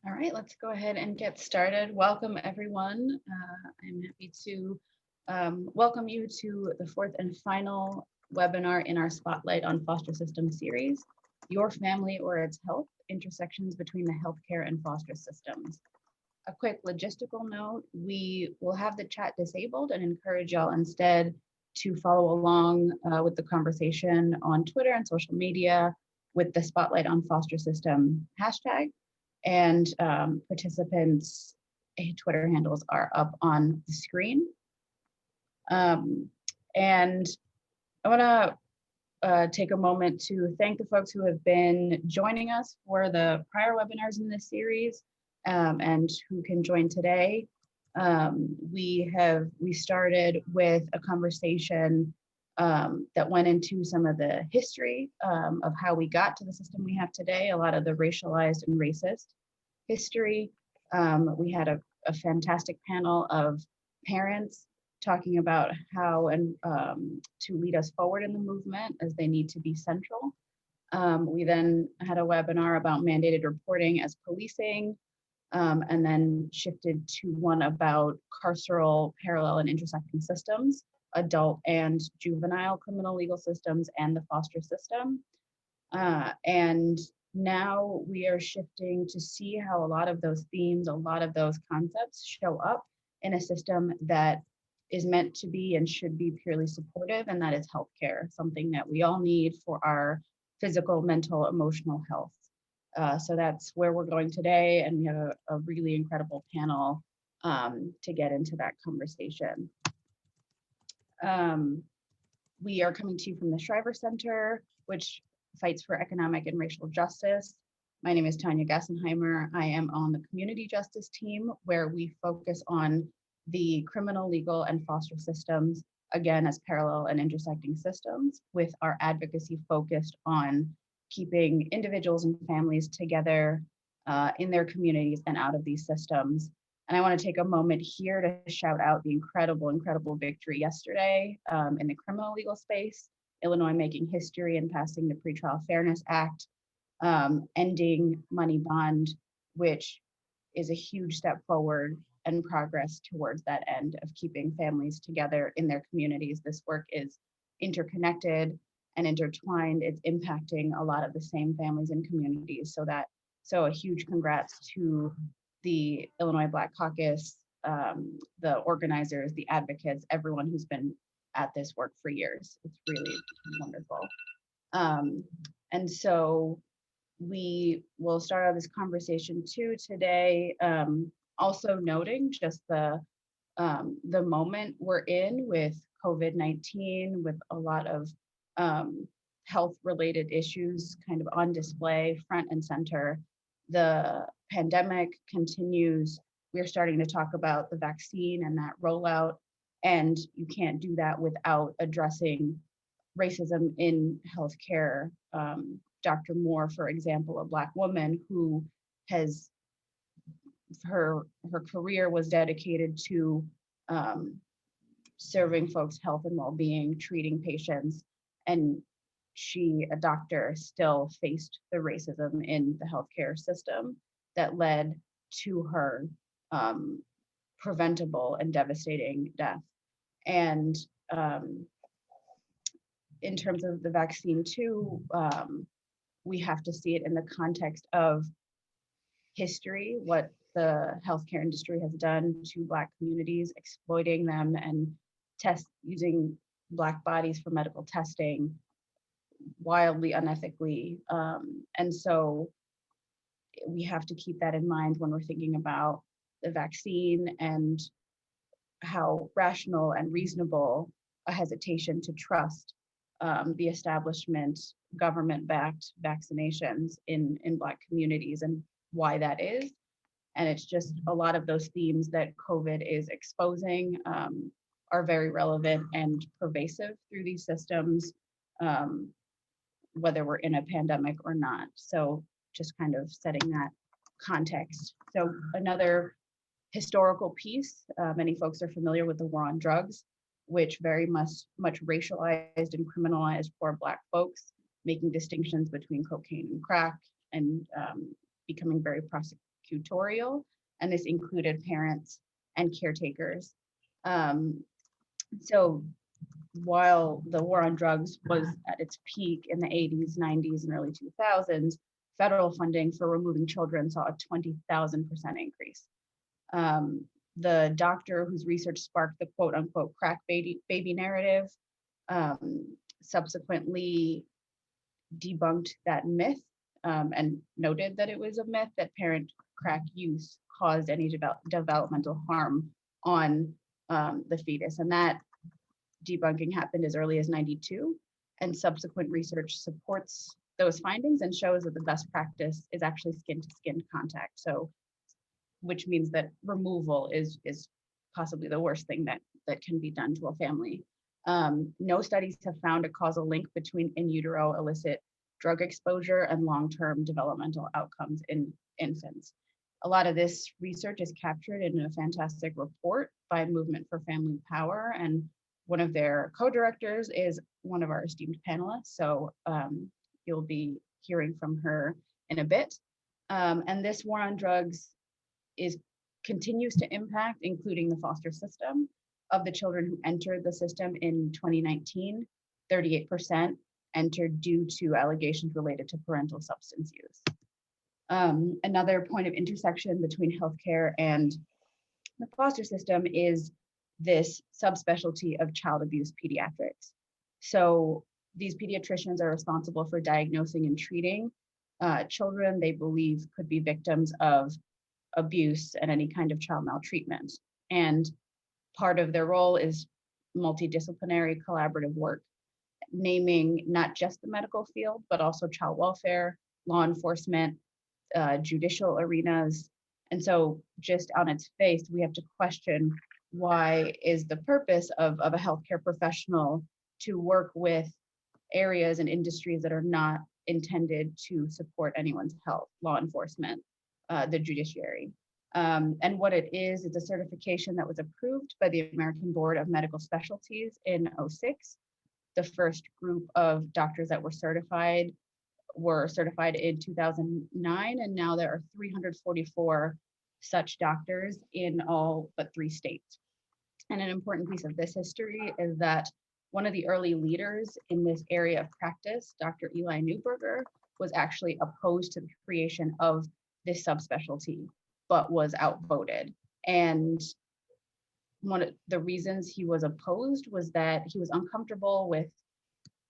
All right, let's go ahead and get started. Welcome, everyone. I'm happy to welcome you to the fourth and final webinar in our Spotlight on Foster System series, Your Family or Its Health, Intersections Between the Healthcare and Foster Systems. A quick logistical note, we will have the chat disabled and encourage y'all instead to follow along with the conversation on Twitter and social media with the Spotlight on Foster System hashtag, and participants' Twitter handles are up on the screen. And I want to take a moment to thank the folks who have been joining us for the prior webinars in this series and who can join today. We started with a conversation that went into some of the history of how we got to the system we have today, a lot of the racialized and racist history. We had a fantastic panel of parents talking about how and to lead us forward in the movement as they need to be central. We then had a webinar about mandated reporting as policing, and then shifted to one about carceral parallel and intersecting systems, adult and juvenile criminal legal systems, and the foster system. And now we are shifting to see how a lot of those themes, a lot of those concepts show up in a system that is meant to be and should be purely supportive, and that is healthcare, something that we all need for our physical, mental, emotional health. So that's where we're going today, and we have a really incredible panel to get into that conversation. We are coming to you from the Shriver Center, which fights for economic and racial justice. My name is Tanya Gassenheimer. I am on the community justice team, where we focus on the criminal, legal, and foster systems, again, as parallel and intersecting systems, with our advocacy focused on keeping individuals and families together in their communities and out of these systems. And I want to take a moment here to shout out the incredible victory yesterday in the criminal legal space, Illinois making history and passing the Pretrial Fairness Act, ending money bond, which is a huge step forward and progress towards that end of keeping families together in their communities. This work is interconnected and intertwined. It's impacting a lot of the same families and communities. So a huge congrats to the Illinois Black Caucus, the organizers, the advocates, everyone who's been at this work for years. It's really wonderful. And so we will start out this conversation too today, also noting just the moment we're in with COVID-19, with a lot of health-related issues kind of on display, front and center. The pandemic continues. We're starting to talk about the vaccine and that rollout, and you can't do that without addressing racism in healthcare. Dr. Moore, for example, a Black woman who has her career was dedicated to serving folks' health and well-being, treating patients, and she, a doctor, still faced the racism in the healthcare system that led to her preventable and devastating death. And in terms of the vaccine too, we have to see it in the context of history, what the healthcare industry has done to Black communities, exploiting them and using Black bodies for medical testing wildly unethically. And so we have to keep that in mind when we're thinking about the vaccine and how rational and reasonable a hesitation to trust the establishment, government-backed vaccinations in Black communities and why that is. And it's just a lot of those themes that COVID is exposing are very relevant and pervasive through these systems, whether we're in a pandemic or not. So just kind of setting that context. So another historical piece, many folks are familiar with the war on drugs, which very much racialized and criminalized poor Black folks, making distinctions between cocaine and crack, and becoming very prosecutorial, and this included parents and caretakers. So while the war on drugs was at its peak in the 80s, 90s, and early 2000s, federal funding for removing children saw a 20,000% increase. The doctor whose research sparked the quote unquote crack baby narrative subsequently debunked that myth and noted that it was a myth that parent crack use caused any developmental harm on the fetus. And that debunking happened as early as '92, and subsequent research supports those findings and shows that the best practice is actually skin-to-skin contact. So, which means that removal is possibly the worst thing that can be done to a family. No studies have found a causal link between in utero illicit drug exposure and long-term developmental outcomes in infants. A lot of this research is captured in a fantastic report by Movement for Family Power, and one of their co-directors is one of our esteemed panelists, so you'll be hearing from her in a bit. And this war on drugs continues to impact, including the foster system. Of the children who entered the system in 2019, 38% entered due to allegations related to parental substance use. Another point of intersection between healthcare and the foster system is this subspecialty of child abuse pediatrics. So these pediatricians are responsible for diagnosing and treating children they believe could be victims of abuse and any kind of child maltreatment. And part of their role is multidisciplinary collaborative work, naming not just the medical field, but also child welfare, law enforcement, judicial arenas. And so just on its face, we have to question, why is the purpose of a healthcare professional to work with areas and industries that are not intended to support anyone's health, law enforcement, the judiciary. And what it is, it's a certification that was approved by the American Board of Medical Specialties in '06. The first group of doctors that were certified in 2009, and now there are 344 such doctors in all but 3 states. And an important piece of this history is that one of the early leaders in this area of practice, Dr. Eli Neuberger, was actually opposed to the creation of this subspecialty, but was outvoted. And one of the reasons he was opposed was that he was uncomfortable with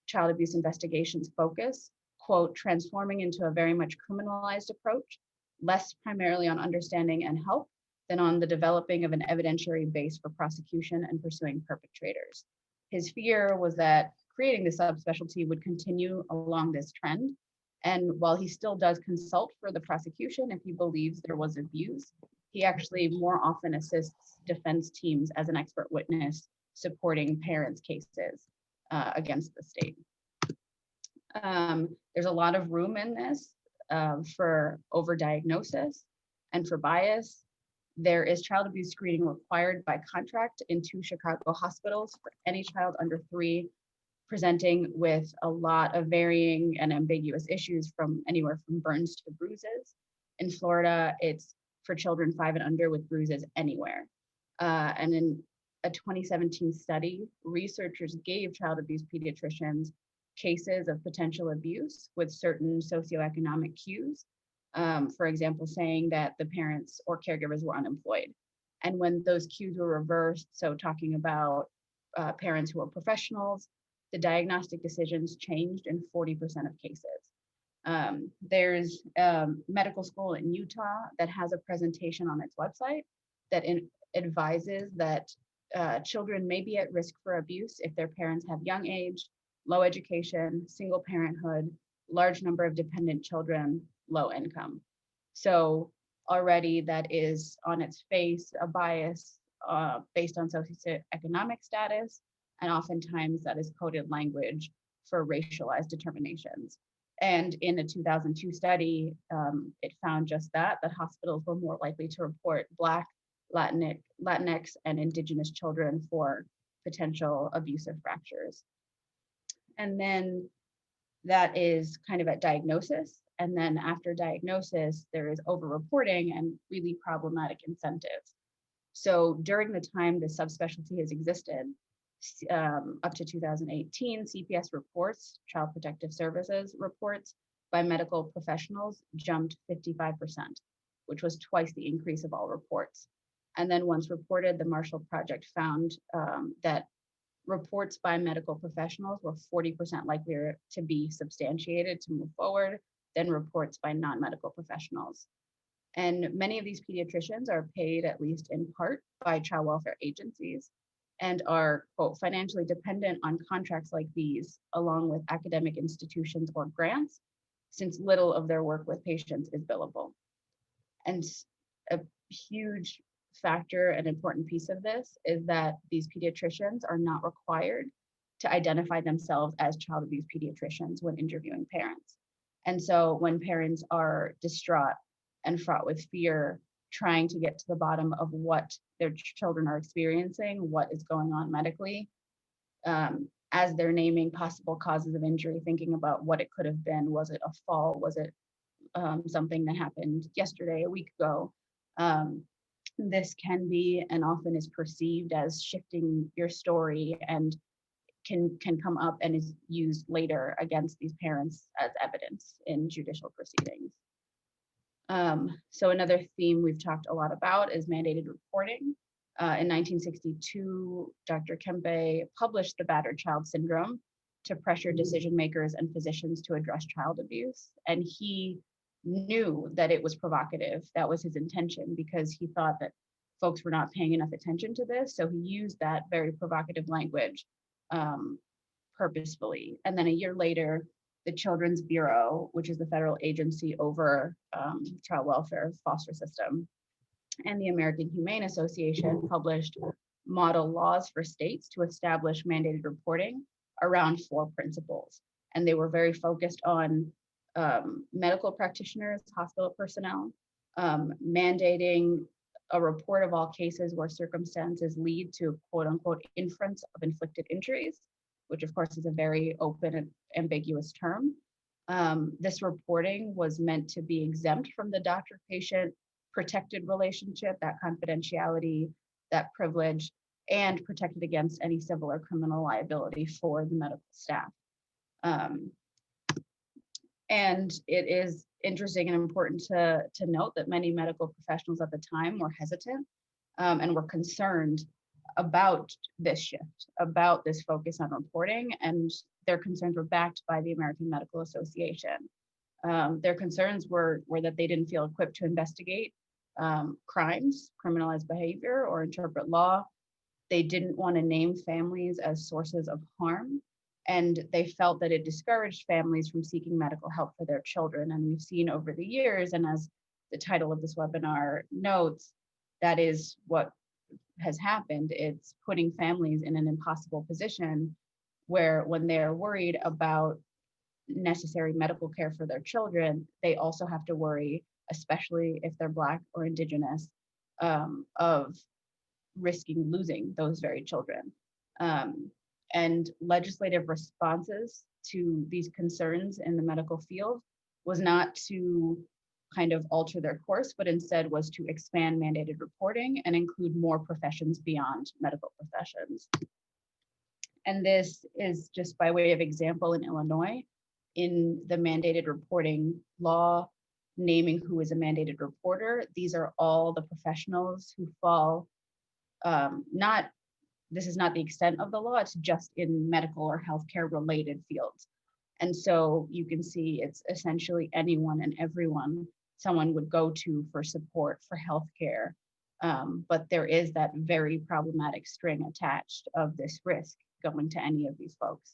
child abuse investigations focus, quote, transforming into a very much criminalized approach, less primarily on understanding and help than on the developing of an evidentiary base for prosecution and pursuing perpetrators. His fear was that creating the subspecialty would continue along this trend. And while he still does consult for the prosecution if he believes there was abuse, he actually more often assists defense teams as an expert witness supporting parents' cases against the state. There's a lot of room in this for overdiagnosis and for bias. There is child abuse screening required by contract in 2 Chicago hospitals for any child under 3 presenting with a lot of varying and ambiguous issues from anywhere from burns to bruises. In Florida, it's for children 5 and under with bruises anywhere. And in a 2017 study, researchers gave child abuse pediatricians cases of potential abuse with certain socioeconomic cues. For example, saying that the parents or caregivers were unemployed. And when those cues were reversed, so talking about parents who are professionals, the diagnostic decisions changed in 40% of cases. There's a medical school in Utah that has a presentation on its website that advises that children may be at risk for abuse if their parents have young age, low education, single parenthood, large number of dependent children, low income. So already that is on its face a bias based on socioeconomic status, and oftentimes that is coded language for racialized determinations. And in a 2002 study, it found just that hospitals were more likely to report Black, Latinx, and Indigenous children for potential abusive fractures. And then That is kind of at diagnosis. And then after diagnosis, there is overreporting and really problematic incentives. So during the time the subspecialty has existed, up to 2018, CPS reports, Child Protective Services reports by medical professionals jumped 55%, which was twice the increase of all reports. And then once reported, the Marshall Project found that reports by medical professionals were 40% likelier to be substantiated to move forward than reports by non-medical professionals. And many of these pediatricians are paid, at least in part, by child welfare agencies and are, quote, financially dependent on contracts like these, along with academic institutions or grants, since little of their work with patients is billable. And a huge factor and important piece of this is that these pediatricians are not required to identify themselves as child abuse pediatricians when interviewing parents. And so when parents are distraught and fraught with fear, trying to get to the bottom of what their children are experiencing, what is going on medically, as they're naming possible causes of injury, thinking about what it could have been. Was it a fall? Was it something that happened yesterday, a week ago? This can be and often is perceived as shifting your story and can come up and is used later against these parents as evidence in judicial proceedings. So another theme we've talked a lot about is mandated reporting. In 1962, Dr. Kempe published the battered child syndrome to pressure decision makers and physicians to address child abuse. And he knew that it was provocative. That was his intention, because he thought that folks were not paying enough attention to this. So he used that very provocative language purposefully. And then a year later, the Children's Bureau, which is the federal agency over child welfare foster system, and the American Humane Association published model laws for states to establish mandated reporting around 4 principles. And they were very focused on medical practitioners, hospital personnel, mandating a report of all cases where circumstances lead to quote unquote inference of inflicted injuries, which of course is a very open and ambiguous term. This reporting was meant to be exempt from the doctor-patient protected relationship, that confidentiality, that privilege, and protected against any civil or criminal liability for the medical staff. And it is interesting and important to note that many medical professionals at the time were hesitant and were concerned about this shift, about this focus on reporting, and their concerns were backed by the American Medical Association. Their concerns were that they didn't feel equipped to investigate crimes, criminalized behavior, or interpret law. They didn't want to name families as sources of harm, and they felt that it discouraged families from seeking medical help for their children. And we've seen over the years, and as the title of this webinar notes, that is what has happened. It's putting families in an impossible position where when they're worried about necessary medical care for their children, they also have to worry, especially if they're Black or Indigenous, of risking losing those very children. And legislative responses to these concerns in the medical field was not to kind of alter their course, but instead was to expand mandated reporting and include more professions beyond medical professions. And this is just by way of example in Illinois, in the mandated reporting law, naming who is a mandated reporter. These are all the professionals who fall, this is not the extent of the law, it's just in medical or healthcare related fields. And so you can see it's essentially anyone and everyone someone would go to for support for healthcare. But there is that very problematic string attached of this risk going to any of these folks.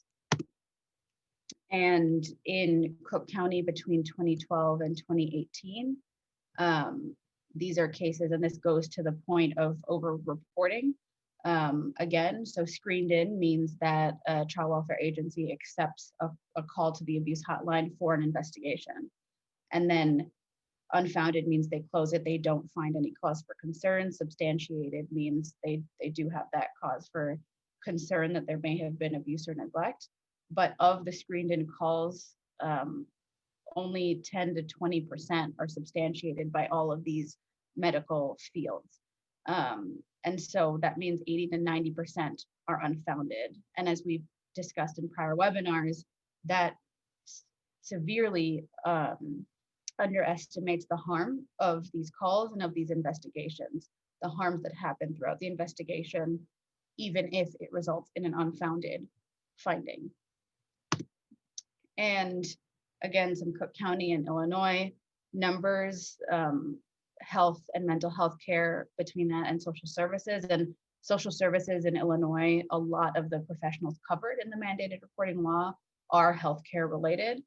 And in Cook County between 2012 and 2018, these are cases, and this goes to the point of over-reporting. Again, so screened in means that a child welfare agency accepts a call to the abuse hotline for an investigation. And then unfounded means they close it, they don't find any cause for concern. Substantiated means they do have that cause for concern that there may have been abuse or neglect. But of the screened in calls only 10 to 20% are substantiated by all of these medical fields. And so that means 80 to 90% are unfounded. And as we've discussed in prior webinars, that severely underestimates the harm of these calls and of these investigations, the harms that happen throughout the investigation, even if it results in an unfounded finding. And again, some Cook County and Illinois numbers, health and mental health care between that and social services. And social services in Illinois, a lot of the professionals covered in the mandated reporting law are healthcare related.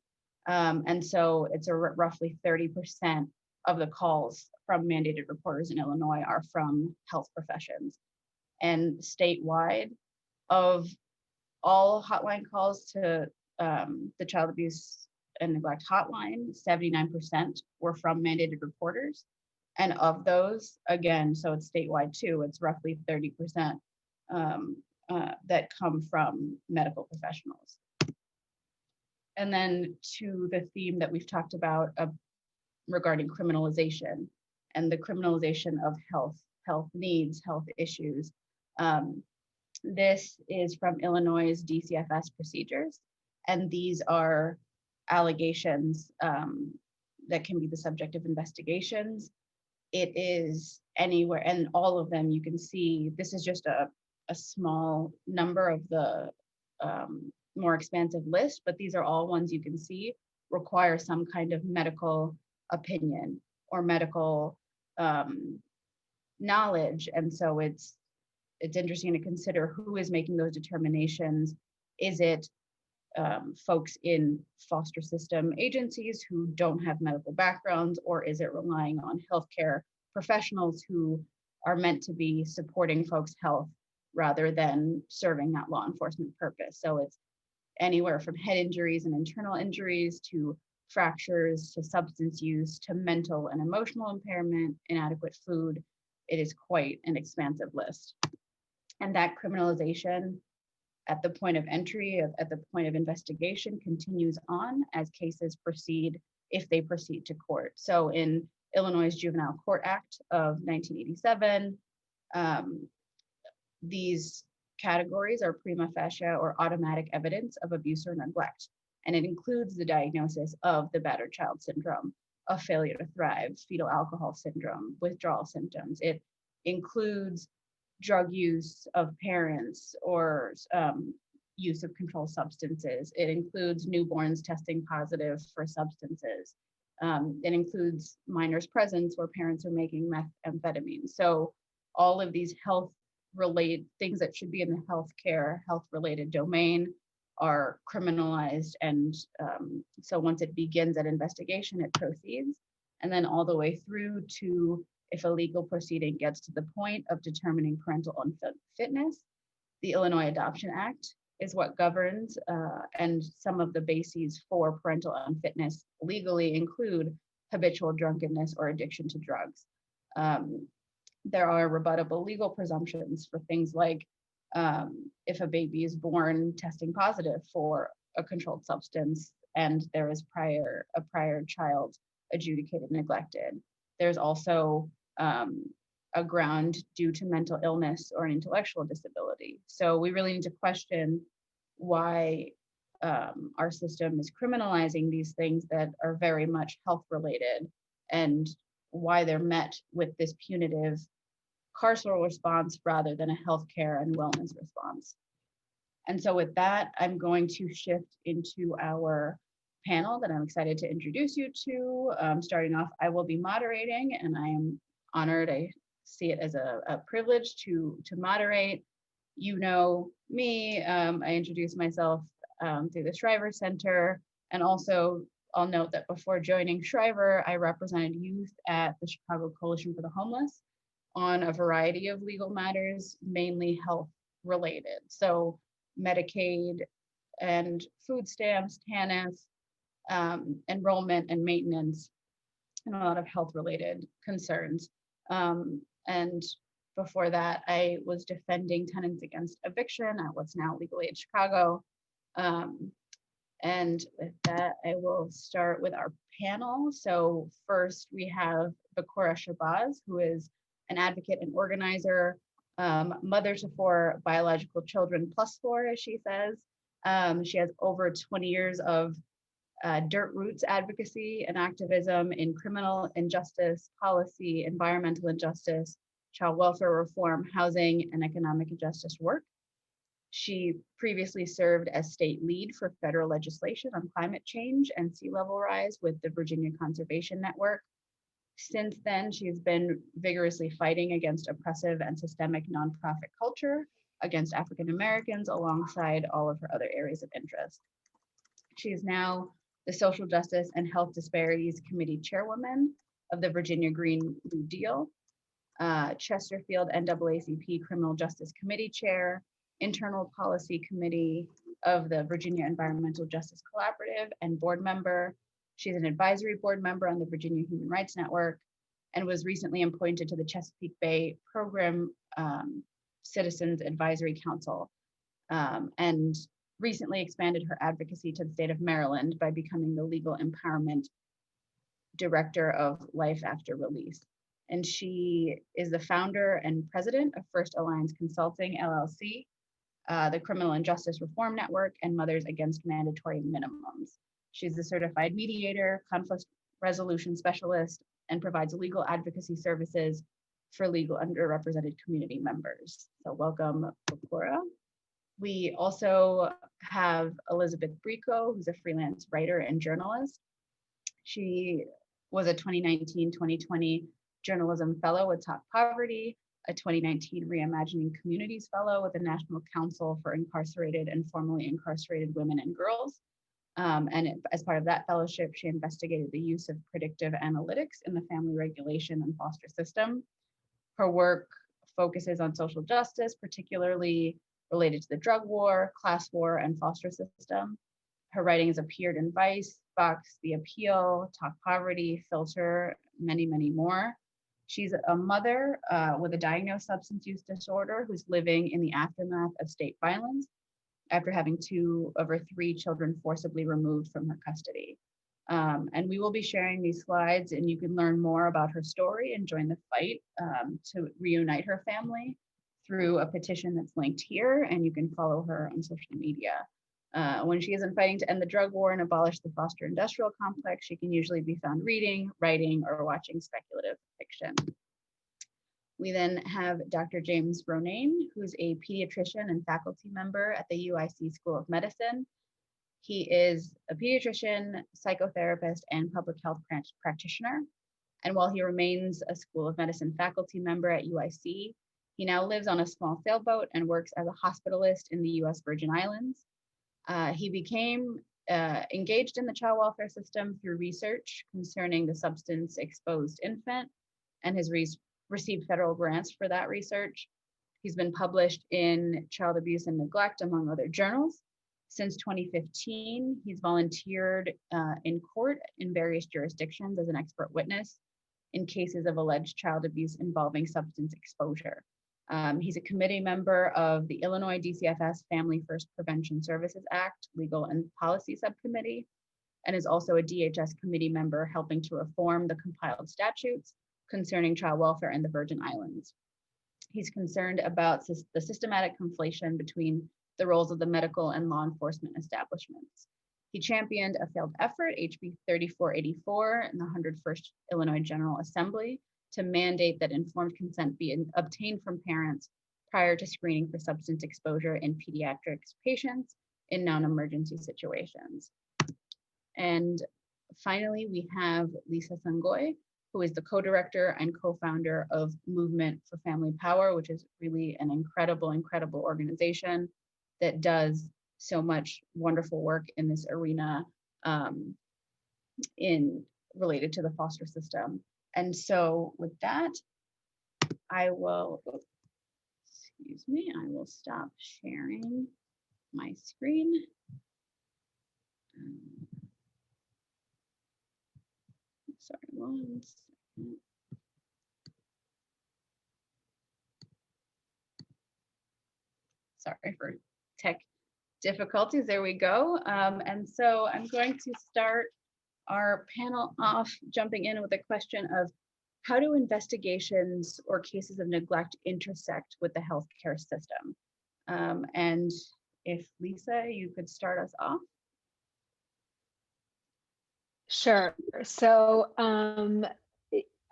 And so it's roughly 30% of the calls from mandated reporters in Illinois are from health professions. And statewide, of all hotline calls to the child abuse and neglect hotline, 79% were from mandated reporters. And of those, again, so it's statewide too, it's roughly 30% that come from medical professionals. And then to the theme that we've talked about regarding criminalization and the criminalization of health needs, health issues. This is from Illinois' DCFS procedures. And these are allegations that can be the subject of investigations. It is anywhere, and all of them you can see, this is just a small number of the more expansive list, but these are all ones you can see require some kind of medical opinion or medical knowledge. And so it's interesting to consider who is making those determinations. Is it folks in foster system agencies who don't have medical backgrounds, or is it relying on healthcare professionals who are meant to be supporting folks' health rather than serving that law enforcement purpose? So it's anywhere from head injuries and internal injuries to fractures to substance use to mental and emotional impairment, inadequate food. It is quite an expansive list. And that criminalization at the point of entry, at the point of investigation, continues on as cases proceed, if they proceed to court. So in Illinois' Juvenile Court Act of 1987, these categories are prima facie or automatic evidence of abuse or neglect. And it includes the diagnosis of the battered child syndrome, of failure to thrive, fetal alcohol syndrome, withdrawal symptoms. It includes drug use of parents or use of controlled substances. It includes newborns testing positive for substances. It includes minors' presence where parents are making methamphetamine. So all of these health-related things that should be in the healthcare, health-related domain are criminalized. And so once it begins at investigation, it proceeds. And then all the way through to if a legal proceeding gets to the point of determining parental unfitness, the Illinois Adoption Act is what governs, and some of the bases for parental unfitness legally include habitual drunkenness or addiction to drugs. There are rebuttable legal presumptions for things like if a baby is born testing positive for a controlled substance and there is a prior child adjudicated neglected. There's also a ground due to mental illness or an intellectual disability. So we really need to question why our system is criminalizing these things that are very much health related, and why they're met with this punitive carceral response rather than a healthcare and wellness response. And so with that, I'm going to shift into our panel that I'm excited to introduce you to. Starting off, I will be moderating, and I am honored. I see it as a privilege to moderate. You know me, I introduced myself through the Shriver Center, and also I'll note that before joining Shriver, I represented youth at the Chicago Coalition for the Homeless on a variety of legal matters, mainly health related. So Medicaid and food stamps, TANF, enrollment and maintenance, and a lot of health related concerns. And before that, I was defending tenants against eviction at what's now Legal Aid Chicago. And with that, I will start with our panel. So first we have BeKura Shabazz, who is an advocate and organizer, mother to 4 biological children plus 4, as she says. She has over 20 years of dirt roots advocacy and activism in criminal injustice, policy, environmental injustice, child welfare reform, housing, and economic injustice work. She previously served as state lead for federal legislation on climate change and sea level rise with the Virginia Conservation Network. Since then, she's been vigorously fighting against oppressive and systemic nonprofit culture against African Americans alongside all of her other areas of interest. She is now the Social Justice and Health Disparities Committee Chairwoman of the Virginia Green New Deal, Chesterfield NAACP Criminal Justice Committee Chair, Internal Policy Committee of the Virginia Environmental Justice Collaborative, and board member. She's an advisory board member on the Virginia Human Rights Network and was recently appointed to the Chesapeake Bay Program Citizens Advisory Council, and recently expanded her advocacy to the state of Maryland by becoming the Legal Empowerment Director of Life After Release. And she is the founder and president of First Alliance Consulting, LLC, the Criminal and Justice Reform Network, and Mothers Against Mandatory Minimums. She's a certified mediator, conflict resolution specialist, and provides legal advocacy services for legal underrepresented community members. So welcome, BeKura. We also have Elizabeth Brico, who's a freelance writer and journalist. She was a 2019-2020 Journalism Fellow with Top Poverty, a 2019 Reimagining Communities Fellow with the National Council for Incarcerated and Formerly Incarcerated Women and Girls. As part of that fellowship, she investigated the use of predictive analytics in the family regulation and foster system. Her work focuses on social justice, particularly related to the drug war, class war, and foster system. Her writing has appeared in Vice, Vox, The Appeal, Talk Poverty, Filter, many, many more. She's a mother with a diagnosed substance use disorder who's living in the aftermath of state violence after having 2 of her 3 children forcibly removed from her custody. And we will be sharing these slides, and you can learn more about her story and join the fight to reunite her family through a petition that's linked here, and you can follow her on social media. When she isn't fighting to end the drug war and abolish the foster industrial complex, she can usually be found reading, writing, or watching speculative fiction. We then have Dr. James Ronayne, who's a pediatrician and faculty member at the UIC School of Medicine. He is a pediatrician, psychotherapist, and public health practitioner. And while he remains a School of Medicine faculty member at UIC, he now lives on a small sailboat and works as a hospitalist in the US Virgin Islands. He became engaged in the child welfare system through research concerning the substance exposed infant and has received federal grants for that research. He's been published in Child Abuse and Neglect, among other journals. Since 2015, he's volunteered in court in various jurisdictions as an expert witness in cases of alleged child abuse involving substance exposure. He's a committee member of the Illinois DCFS Family First Prevention Services Act Legal and Policy Subcommittee, and is also a DHS committee member helping to reform the compiled statutes concerning child welfare in the Virgin Islands. He's concerned about the systematic conflation between the roles of the medical and law enforcement establishments. He championed a failed effort, HB 3484, in the 101st Illinois General Assembly to mandate that informed consent be obtained from parents prior to screening for substance exposure in pediatrics patients in non-emergency situations. And finally, we have Lisa Sangoi, who is the co-director and co-founder of Movement for Family Power, which is really an incredible, incredible organization that does so much wonderful work in this arena related to the foster system. And so with that, I will stop sharing my screen. Sorry, one second. Sorry for tech difficulties. There we go. And so I'm going to start our panel off jumping in with a question of how do investigations or cases of neglect intersect with the healthcare system? And if Lisa, you could start us off. Sure. So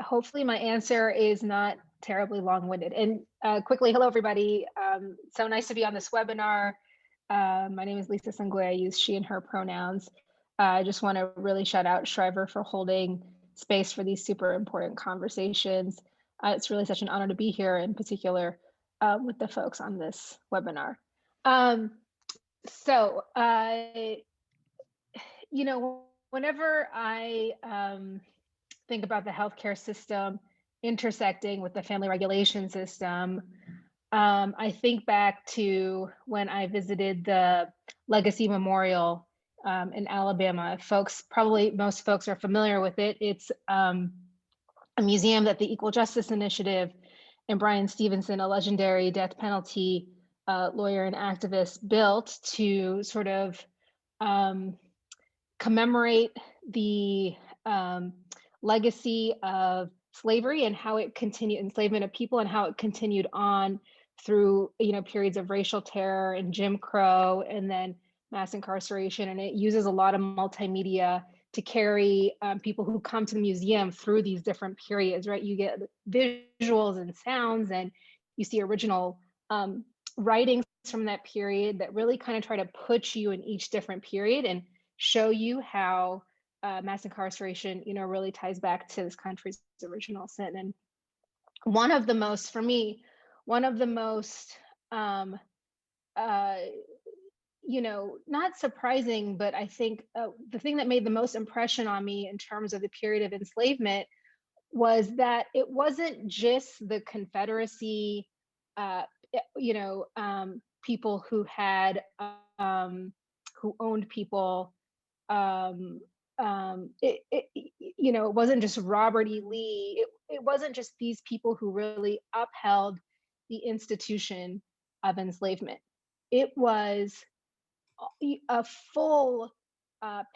hopefully my answer is not terribly long-winded. And quickly, hello, everybody. So nice to be on this webinar. My name is Lisa Sangoi. I use she and her pronouns. I just want to really shout out Shriver for holding space for these super important conversations. It's really such an honor to be here, in particular with the folks on this webinar. You know, whenever I think about the healthcare system intersecting with the family regulation system, I think back to when I visited the Legacy Memorial in Alabama. Most folks are familiar with it. It's a museum that the Equal Justice Initiative and Bryan Stevenson, a legendary death penalty lawyer and activist, built to sort of commemorate the legacy of slavery and how it continued, enslavement of people, and how it continued on through periods of racial terror and Jim Crow and then mass incarceration. And it uses a lot of multimedia to carry people who come to the museum through these different periods, right? You get visuals and sounds, and you see original writings from that period that really kind of try to put you in each different period and show you how mass incarceration, really ties back to this country's original sin. And one of the most not surprising, but I think the thing that made the most impression on me in terms of the period of enslavement was that it wasn't just the Confederacy, people who had, who owned people. It wasn't just Robert E. Lee. It wasn't just these people who really upheld the institution of enslavement. It was a full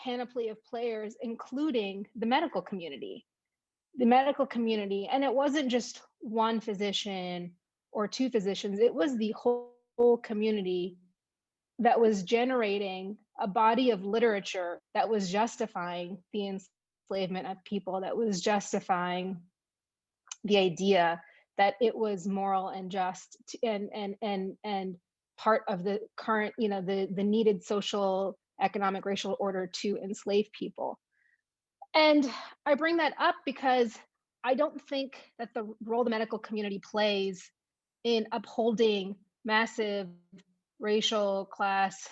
panoply of players, including the medical community. And it wasn't just one physician or two physicians. It was the whole community that was generating a body of literature that was justifying the enslavement of people, that was justifying the idea that it was moral and just and part of the current, the needed social, economic, racial order to enslave people. And I bring that up because I don't think that the role the medical community plays in upholding massive racial, class,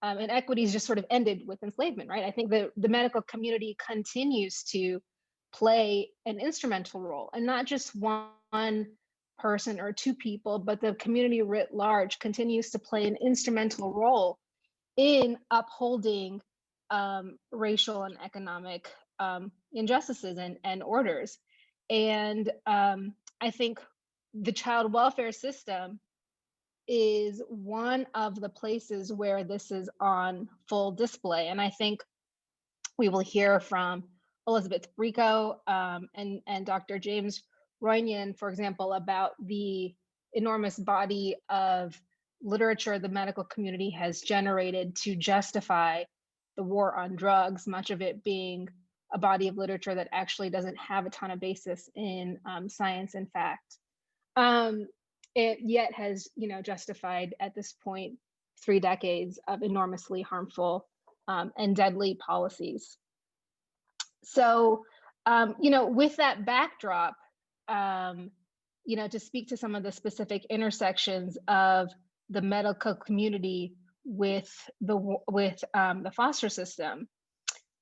inequities just sort of ended with enslavement, right? I think the medical community continues to play an instrumental role, and not just one person or two people, but the community writ large continues to play an instrumental role in upholding racial and economic injustices and orders. And I think the child welfare system is one of the places where this is on full display. And I think we will hear from Elizabeth Brico and Dr. James Ronayne, for example, about the enormous body of literature the medical community has generated to justify the war on drugs, much of it being a body of literature that actually doesn't have a ton of basis in science and fact. It yet has, justified at this point 3 decades of enormously harmful and deadly policies. So, with that backdrop, to speak to some of the specific intersections of the medical community with the foster system,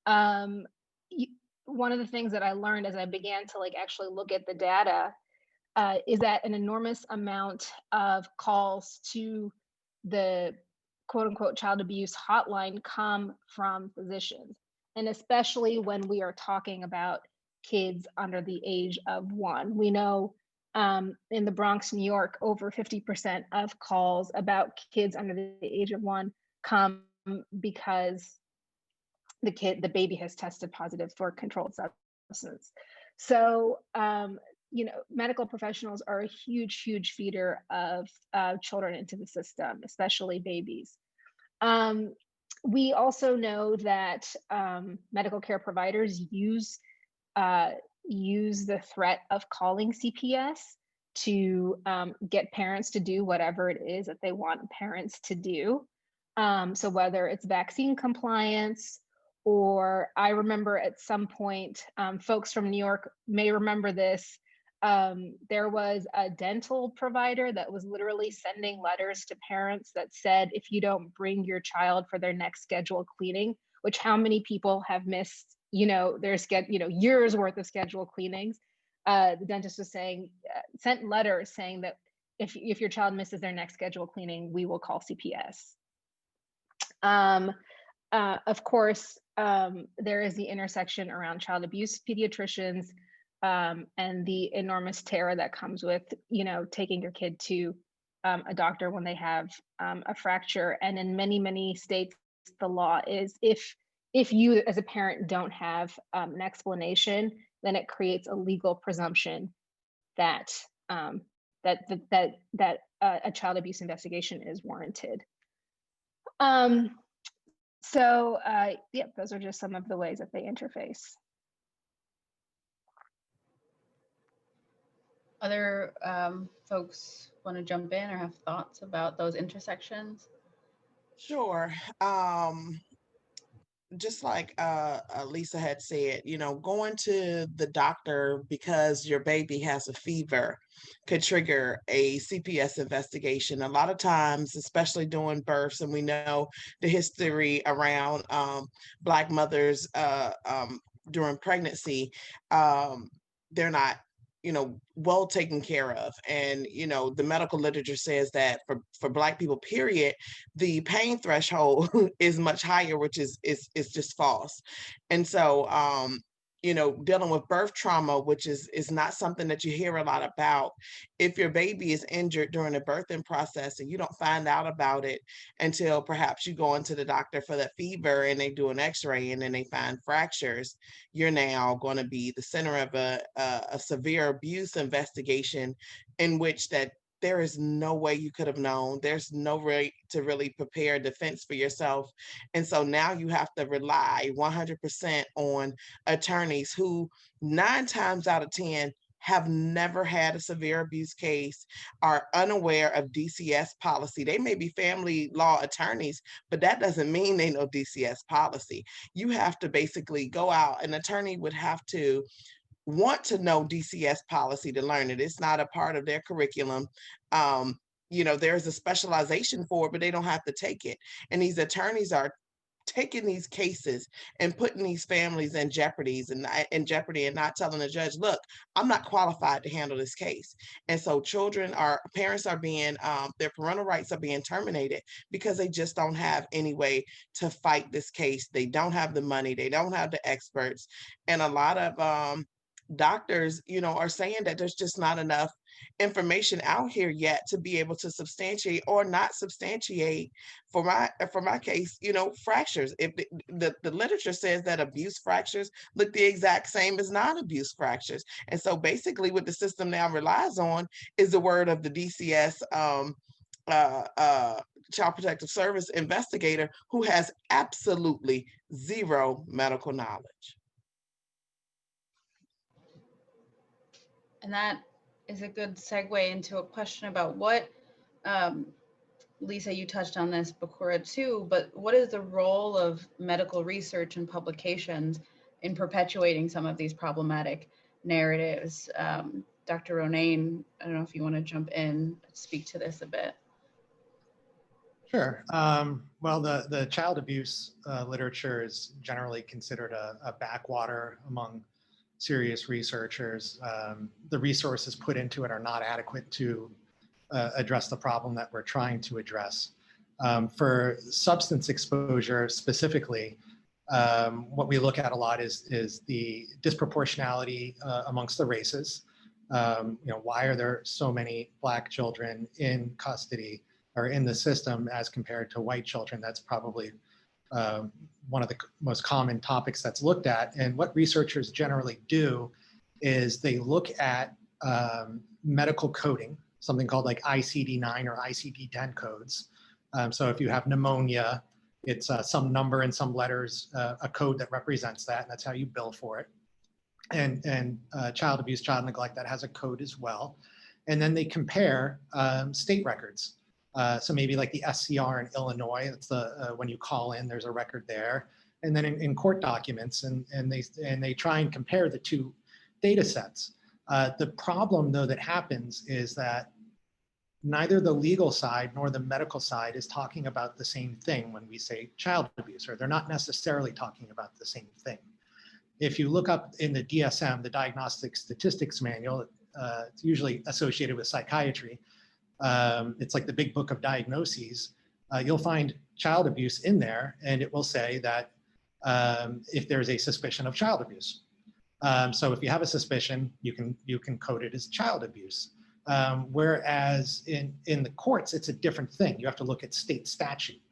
one of the things that I learned as I began to actually look at the data is that an enormous amount of calls to the quote unquote child abuse hotline come from physicians. And especially when we are talking about kids under the age of 1. We know in the Bronx, New York, over 50% of calls about kids under the age of 1 come because the baby has tested positive for a controlled substance. So, medical professionals are a huge feeder of children into the system, especially babies. We also know that medical care providers use the threat of calling CPS to get parents to do whatever it is that they want parents to do. So whether it's vaccine compliance, or I remember at some point, folks from New York may remember this, there was a dental provider that was literally sending letters to parents that said, if you don't bring your child for their next scheduled cleaning, which how many people have missed, years worth of scheduled cleanings. The dentist was saying, sent letters saying that if your child misses their next scheduled cleaning, we will call CPS. Of course, there is the intersection around child abuse pediatricians, and the enormous terror that comes with, taking your kid to a doctor when they have a fracture. And in many states, the law is if you as a parent don't have an explanation, then it creates a legal presumption that a child abuse investigation is warranted. Those are just some of the ways that they interface. Other folks want to jump in or have thoughts about those intersections? Sure. Just like Lisa had said, going to the doctor because your baby has a fever could trigger a CPS investigation. A lot of times, especially during births, and we know the history around Black mothers during pregnancy, they're not well taken care of. And, the medical literature says that for Black people, period, the pain threshold is much higher, which is just false. And so, dealing with birth trauma, which is not something that you hear a lot about. If your baby is injured during the birthing process and you don't find out about it until perhaps you go into the doctor for that fever and they do an x-ray and then they find fractures, you're now going to be the center of a severe abuse investigation in which that there is no way you could have known. There's no way to really prepare a defense for yourself. And so now you have to rely 100% on attorneys who 9 times out of 10 have never had a severe abuse case, are unaware of DCS policy. They may be family law attorneys, but that doesn't mean they know DCS policy. You have to basically go out, an attorney would have to want to know DCS policy to learn it. It's not a part of their curriculum. There's a specialization for it, but they don't have to take it. And these attorneys are taking these cases and putting these families in jeopardy and not telling the judge, look, I'm not qualified to handle this case. And so parents are being, their parental rights are being terminated because they just don't have any way to fight this case. They don't have the money. They don't have the experts. And a lot of doctors, are saying that there's just not enough information out here yet to be able to substantiate or not substantiate for my case, fractures. If the literature says that abuse fractures look the exact same as non-abuse fractures. And so basically what the system now relies on is the word of the DCS Child Protective Service investigator who has absolutely zero medical knowledge. And that is a good segue into a question about what, Lisa, you touched on this, BeKura too, but what is the role of medical research and publications in perpetuating some of these problematic narratives? Dr. Ronayne, I don't know if you want to jump in, speak to this a bit. Sure. Well, the child abuse literature is generally considered a backwater among serious researchers. The resources put into it are not adequate to address the problem that we're trying to address. For substance exposure specifically, what we look at a lot is the disproportionality amongst the races. Why are there so many Black children in custody or in the system as compared to white children? That's probably one of the most common topics that's looked at. And what researchers generally do is they look at medical coding, something called like ICD-9 or ICD-10 codes. So if you have pneumonia, it's some number and some letters, a code that represents that, and that's how you bill for it. And child abuse, child neglect, that has a code as well. And then they compare state records. So maybe like the SCR in Illinois, it's the when you call in, there's a record there. And then in court documents, and they try and compare the two data sets. The problem though that happens is that neither the legal side nor the medical side is talking about the same thing when we say child abuse, or they're not necessarily talking about the same thing. If you look up in the DSM, the Diagnostic Statistics Manual, it's usually associated with psychiatry. It's like the big book of diagnoses. You'll find child abuse in there, and it will say that if there's a suspicion of child abuse. So if you have a suspicion, you can code it as child abuse. Whereas in the courts, it's a different thing. You have to look at state statute.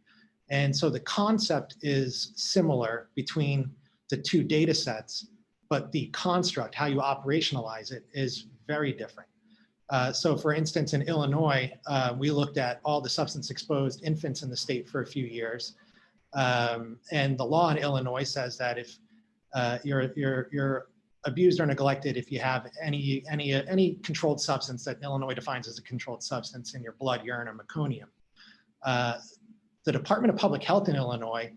And so the concept is similar between the two data sets, but the construct, how you operationalize it, is very different. So for instance, in Illinois, we looked at all the substance exposed infants in the state for a few years. And the law in Illinois says that if you're abused or neglected, if you have any controlled substance that Illinois defines as a controlled substance in your blood, urine, or meconium. The Department of Public Health in Illinois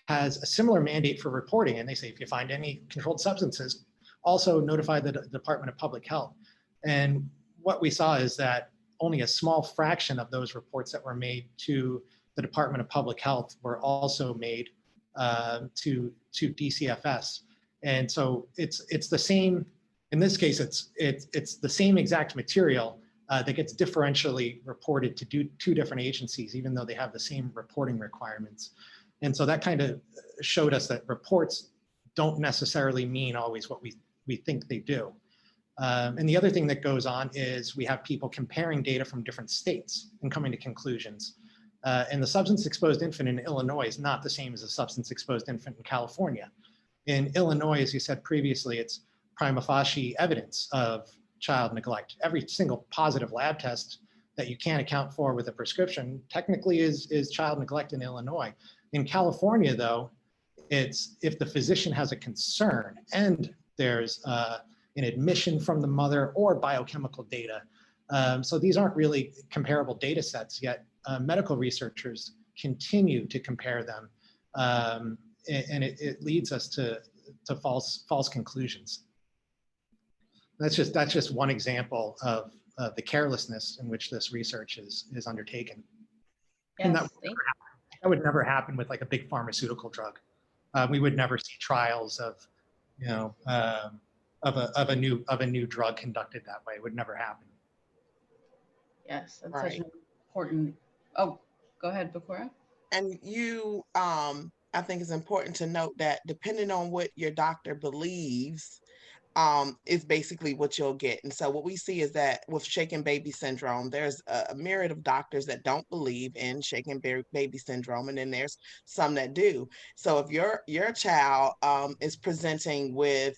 has a similar mandate for reporting, and they say if you find any controlled substances, also notify the Department of Public Health. And what we saw is that only a small fraction of those reports that were made to the Department of Public Health were also made to DCFS. And so it's the same, in this case, it's the same exact material that gets differentially reported to two different agencies, even though they have the same reporting requirements. And so that kind of showed us that reports don't necessarily mean always what we think they do. And the other thing that goes on is we have people comparing data from different states and coming to conclusions. And the substance exposed infant in Illinois is not the same as a substance exposed infant in California. In Illinois, as you said previously, it's prima facie evidence of child neglect. Every single positive lab test that you can't account for with a prescription technically is child neglect in Illinois. In California, though, it's if the physician has a concern and there's an admission from the mother or biochemical data. So these aren't really comparable data sets, yet medical researchers continue to compare them. And it leads us to false conclusions. That's just one example of the carelessness in which this research is undertaken. Yes, and that would never happen with like a big pharmaceutical drug. We would never see trials of a new drug conducted that way. It would never happen. Yes, that's Right. such an important. Oh, go ahead, BeKura. And you, I think it's important to note that depending on what your doctor believes, is basically what you'll get. And so what we see is that with shaken baby syndrome, there's a myriad of doctors that don't believe in shaken baby syndrome, and then there's some that do. So if your child is presenting with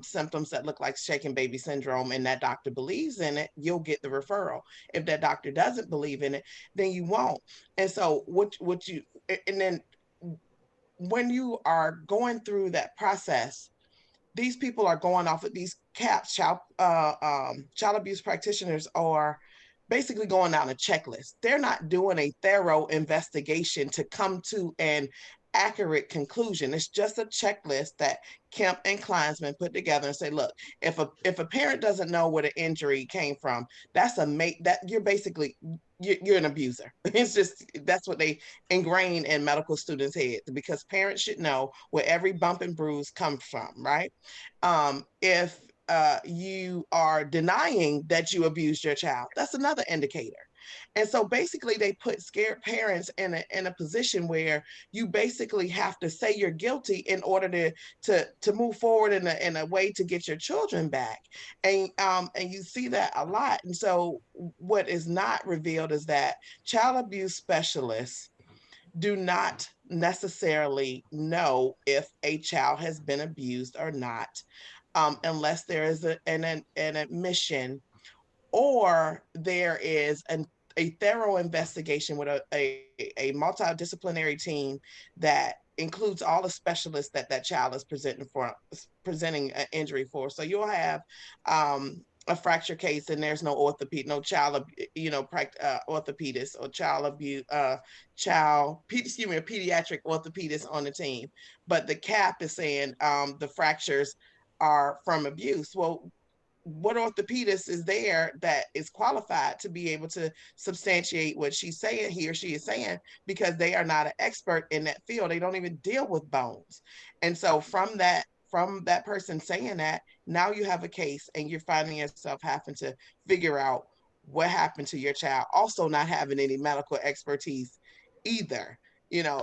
symptoms that look like shaken baby syndrome and that doctor believes in it, you'll get the referral. If that doctor doesn't believe in it, then you won't. And so and then when you are going through that process, these people are going off of these CAPS, child abuse practitioners are basically going down a checklist. They're not doing a thorough investigation to come to an accurate conclusion. It's just a checklist that Kemp and Kleinsman put together and say, look, if a parent doesn't know where the injury came from, you're basically you're an abuser. It's just, that's what they ingrain in medical students' heads, because parents should know where every bump and bruise comes from, right? If you are denying that you abused your child, that's another indicator. And so basically they put scared parents in a position where you basically have to say you're guilty in order to move forward in a way to get your children back. And you see that a lot. And so what is not revealed is that child abuse specialists do not necessarily know if a child has been abused or not, unless there is an admission, or there is a thorough investigation with a multidisciplinary team that includes all the specialists that child is presenting an injury for. So you'll have a fracture case and there's no orthopedic, no child, orthopedist or child abuse, a pediatric orthopedist on the team. But the CAP is saying the fractures are from abuse. Well, what orthopedist is there that is qualified to be able to substantiate what she's saying, he or she is saying, because they are not an expert in that field. They don't even deal with bones. And so from that person saying that, now you have a case and you're finding yourself having to figure out what happened to your child, also not having any medical expertise either.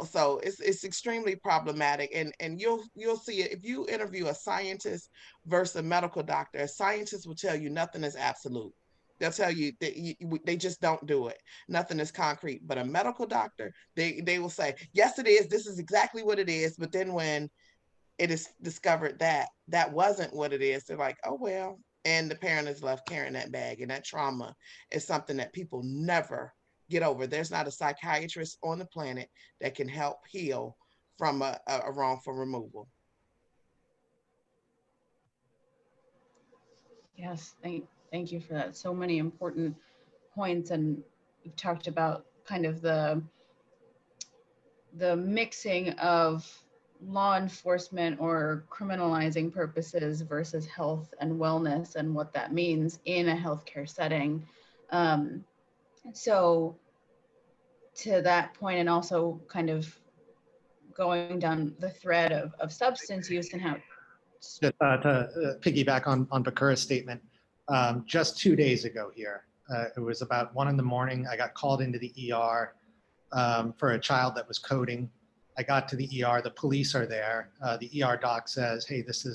So it's extremely problematic, and you'll see it if you interview a scientist versus a medical doctor. A scientist will tell you nothing is absolute. They'll tell you that they just don't do it. Nothing is concrete. But a medical doctor, they will say, yes, it is. This is exactly what it is. But then when it is discovered that that wasn't what it is, they're like, oh, well. And the parent is left carrying that bag. And that trauma is something that people never get over. There's not a psychiatrist on the planet that can help heal from a wrongful removal. Yes, thank you for that. So many important points, and you've talked about kind of the mixing of law enforcement or criminalizing purposes versus health and wellness and what that means in a healthcare setting. So to that point, and also kind of going down the thread of substance use and how just to piggyback on BeKura's statement, just 2 days ago here, it was about 1 a.m. I got called into the ER for a child that was coding. I got to the ER, the police are there. The ER doc says, hey, this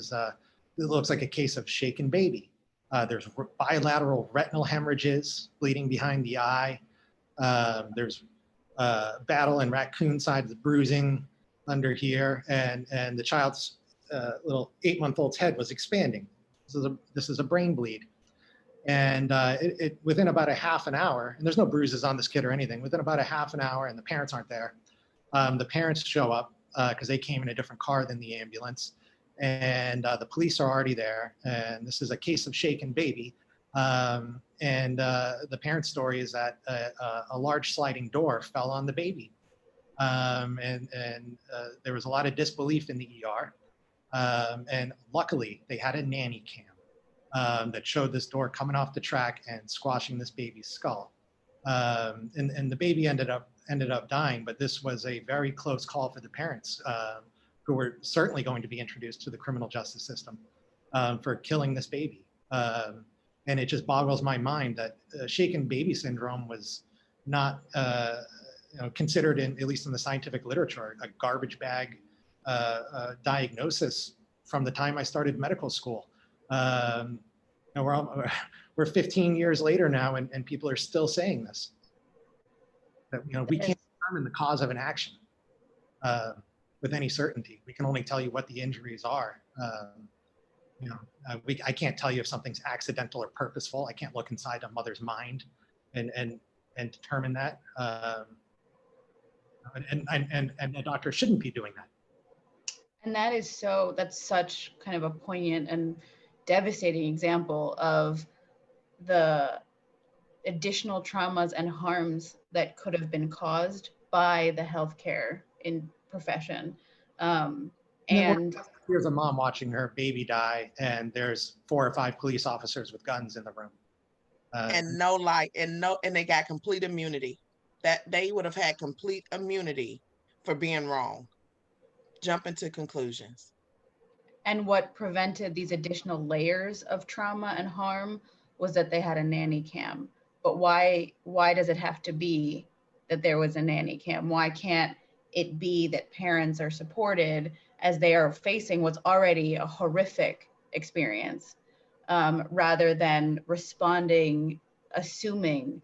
looks like a case of shaken baby. There's bilateral retinal hemorrhages, bleeding behind the eye. There's battle and raccoon sides bruising under here, and the child's little 8-month-old's head was expanding. This is a brain bleed. And it within about a half an hour, and there's no bruises on this kid or anything, within about a half an hour, and the parents aren't there, the parents show up because they came in a different car than the ambulance, and the police are already there, and this is a case of shaken baby. And the parent's story is that a large sliding door fell on the baby. And there was a lot of disbelief in the ER. And luckily, they had a nanny cam that showed this door coming off the track and squashing this baby's skull. And the baby ended up dying, but this was a very close call for the parents, who were certainly going to be introduced to the criminal justice system for killing this baby. And it just boggles my mind that shaken baby syndrome was not considered, at least in the scientific literature, a garbage bag diagnosis from the time I started medical school. We're 15 years later now, and people are still saying this. That we can't determine the cause of an action with any certainty. We can only tell you what the injuries are. I can't tell you if something's accidental or purposeful. I can't look inside a mother's mind and determine that. And a doctor shouldn't be doing that. And that's such kind of a poignant and devastating example of the additional traumas and harms that could have been caused by the healthcare profession. And here's a mom watching her baby die, and there's 4 or 5 police officers with guns in the room. And no light, and they got complete immunity. That they would have had complete immunity for being wrong. Jumping to conclusions. And what prevented these additional layers of trauma and harm was that they had a nanny cam. but why does it have to be that there was a nanny cam? Why can't it be that parents are supported as they are facing what's already a horrific experience, rather than responding, assuming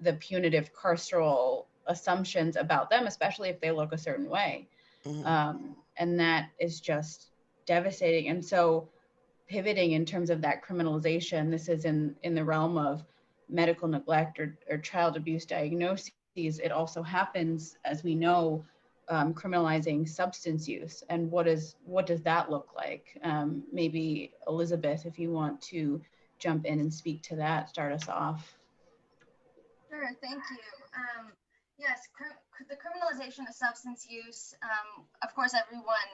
the punitive carceral assumptions about them, especially if they look a certain way. And that is just devastating. And so pivoting in terms of that criminalization, this is in the realm of medical neglect or child abuse diagnoses. It also happens, as we know, criminalizing substance use. And what does that look like? Maybe Elizabeth, if you want to jump in and speak to that, start us off. Sure, thank you. Yes, the criminalization of substance use, of course, everyone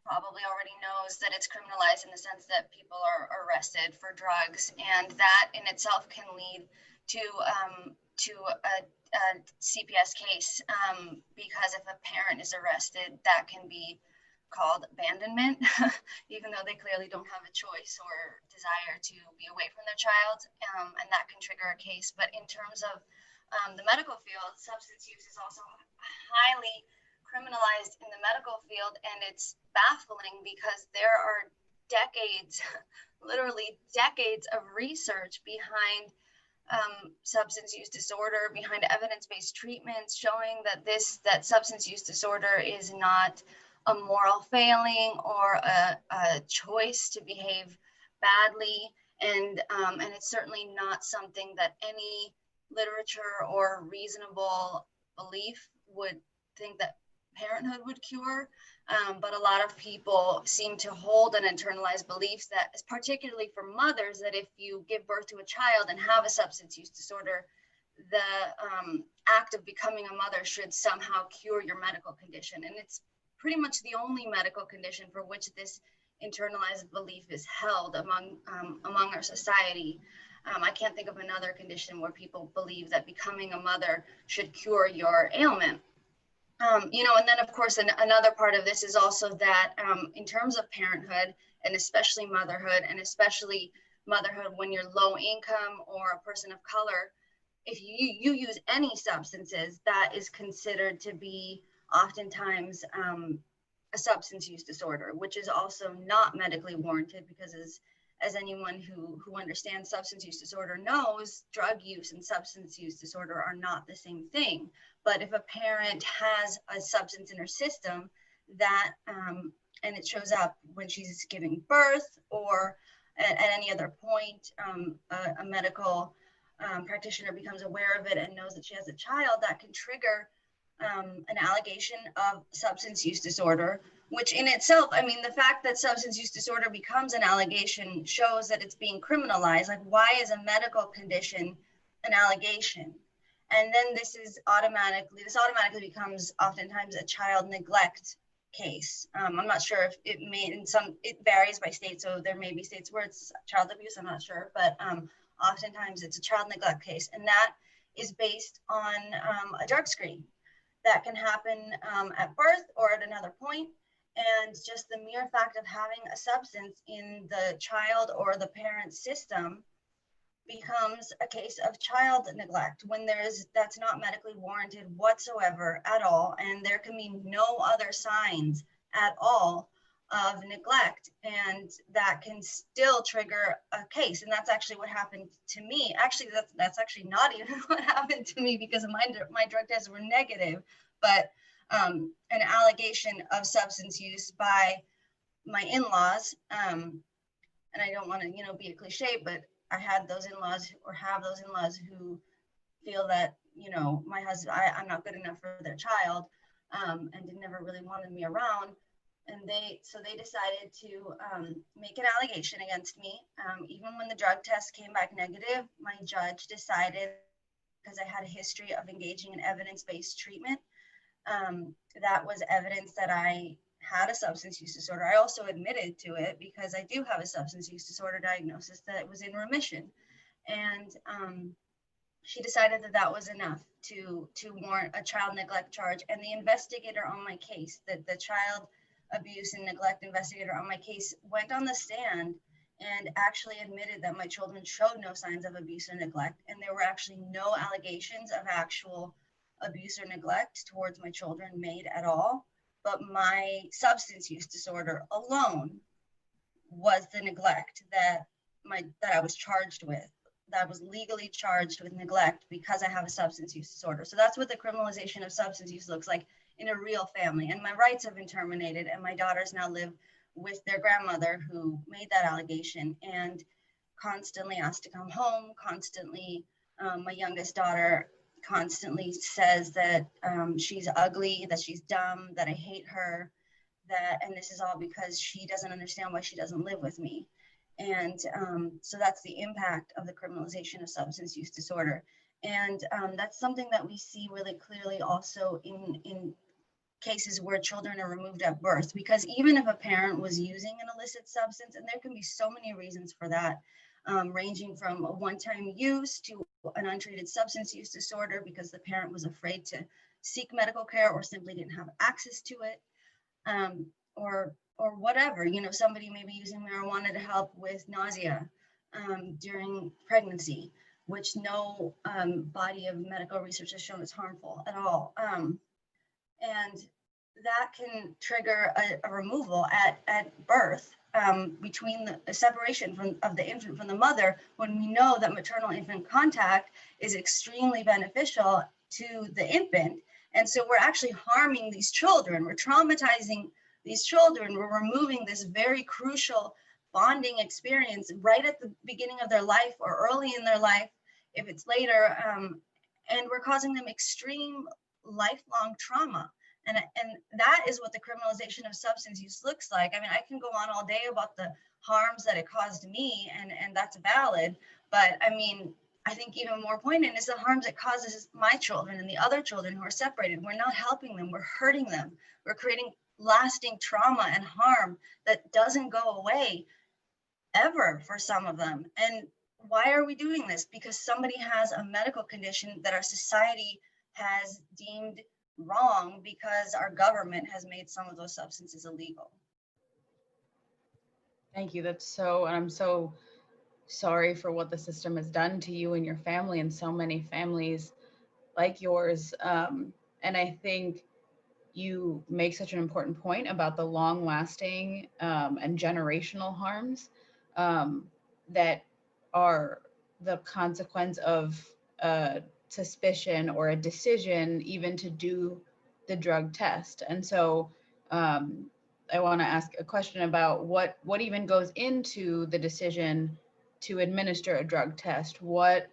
probably already knows that it's criminalized in the sense that people are arrested for drugs, and that in itself can lead to a CPS case, because if a parent is arrested, that can be called abandonment, even though they clearly don't have a choice or desire to be away from their child, and that can trigger a case. But in terms of the medical field, substance use is also highly criminalized in the medical field, and it's baffling because there are decades, literally decades of research behind substance use disorder, behind evidence-based treatments showing that substance use disorder is not a moral failing or a choice to behave badly, and it's certainly not something that any literature or reasonable belief would think that parenthood would cure. But a lot of people seem to hold an internalized belief that, particularly for mothers, that if you give birth to a child and have a substance use disorder, the act of becoming a mother should somehow cure your medical condition. And it's pretty much the only medical condition for which this internalized belief is held among our society. I can't think of another condition where people believe that becoming a mother should cure your ailment. And then of course, another part of this is also that in terms of parenthood, and especially motherhood, and especially motherhood when you're low income or a person of color, if you use any substances, that is considered to be oftentimes a substance use disorder, which is also not medically warranted, because as anyone who understands substance use disorder knows, drug use and substance use disorder are not the same thing. But if a parent has a substance in her system that, and it shows up when she's giving birth or at any other point, a medical practitioner becomes aware of it and knows that she has a child, that can trigger an allegation of substance use disorder, which in itself, I mean, the fact that substance use disorder becomes an allegation shows that it's being criminalized. Like, why is a medical condition an allegation? And then this automatically becomes oftentimes a child neglect case. I'm not sure if it varies by state. So there may be states where it's child abuse, I'm not sure, but oftentimes it's a child neglect case. And that is based on a drug screen that can happen at birth or at another point. And just the mere fact of having a substance in the child or the parent's system becomes a case of child neglect when that's not medically warranted whatsoever at all. And there can be no other signs at all of neglect, and that can still trigger a case. And that's actually what happened to me. Actually, that's actually not even what happened to me, because my drug tests were negative, but an allegation of substance use by my in-laws. And I don't want to, be a cliche, but I had those in-laws or have those in-laws who feel that, my husband, I'm not good enough for their child, and never really wanted me around. And so they decided to make an allegation against me. Even when the drug test came back negative, my judge decided, because I had a history of engaging in evidence-based treatment, that was evidence that I had a substance use disorder. I also admitted to it because I do have a substance use disorder diagnosis that was in remission. And she decided that was enough to warrant a child neglect charge. And the investigator on my case, the child abuse and neglect investigator on my case, went on the stand and actually admitted that my children showed no signs of abuse or neglect, and there were actually no allegations of actual abuse or neglect towards my children made at all. But my substance use disorder alone was the neglect that I was charged with, that I was legally charged with neglect because I have a substance use disorder. So that's what the criminalization of substance use looks like in a real family. And my rights have been terminated, and my daughters now live with their grandmother who made that allegation and constantly asked to come home, constantly, my youngest daughter constantly says that she's ugly, that she's dumb, that I hate her, and this is all because she doesn't understand why she doesn't live with me. And so that's the impact of the criminalization of substance use disorder. And that's something that we see really clearly also in cases where children are removed at birth, because even if a parent was using an illicit substance, and there can be so many reasons for that, ranging from a one-time use to an untreated substance use disorder because the parent was afraid to seek medical care or simply didn't have access to it, or whatever. You know, somebody may be using marijuana to help with nausea during pregnancy, which no body of medical research has shown is harmful at all. And that can trigger a removal at birth, between the separation of the infant from the mother, when we know that maternal infant contact is extremely beneficial to the infant. And so we're actually harming these children. We're traumatizing these children. We're removing this very crucial bonding experience right at the beginning of their life or early in their life, if it's later, and we're causing them extreme lifelong trauma. And that is what the criminalization of substance use looks like. I mean, I can go on all day about the harms that it caused me, and that's valid. But I mean, I think even more poignant is the harms it causes my children and the other children who are separated. We're not helping them, we're hurting them. We're creating lasting trauma and harm that doesn't go away ever for some of them. And why are we doing this? Because somebody has a medical condition that our society has deemed wrong because our government has made some of those substances illegal. Thank you. I'm so sorry for what the system has done to you and your family and so many families like yours. And I think you make such an important point about the long lasting and generational harms that are the consequence of suspicion or a decision even to do the drug test. And so I want to ask a question about what even goes into the decision to administer a drug test. What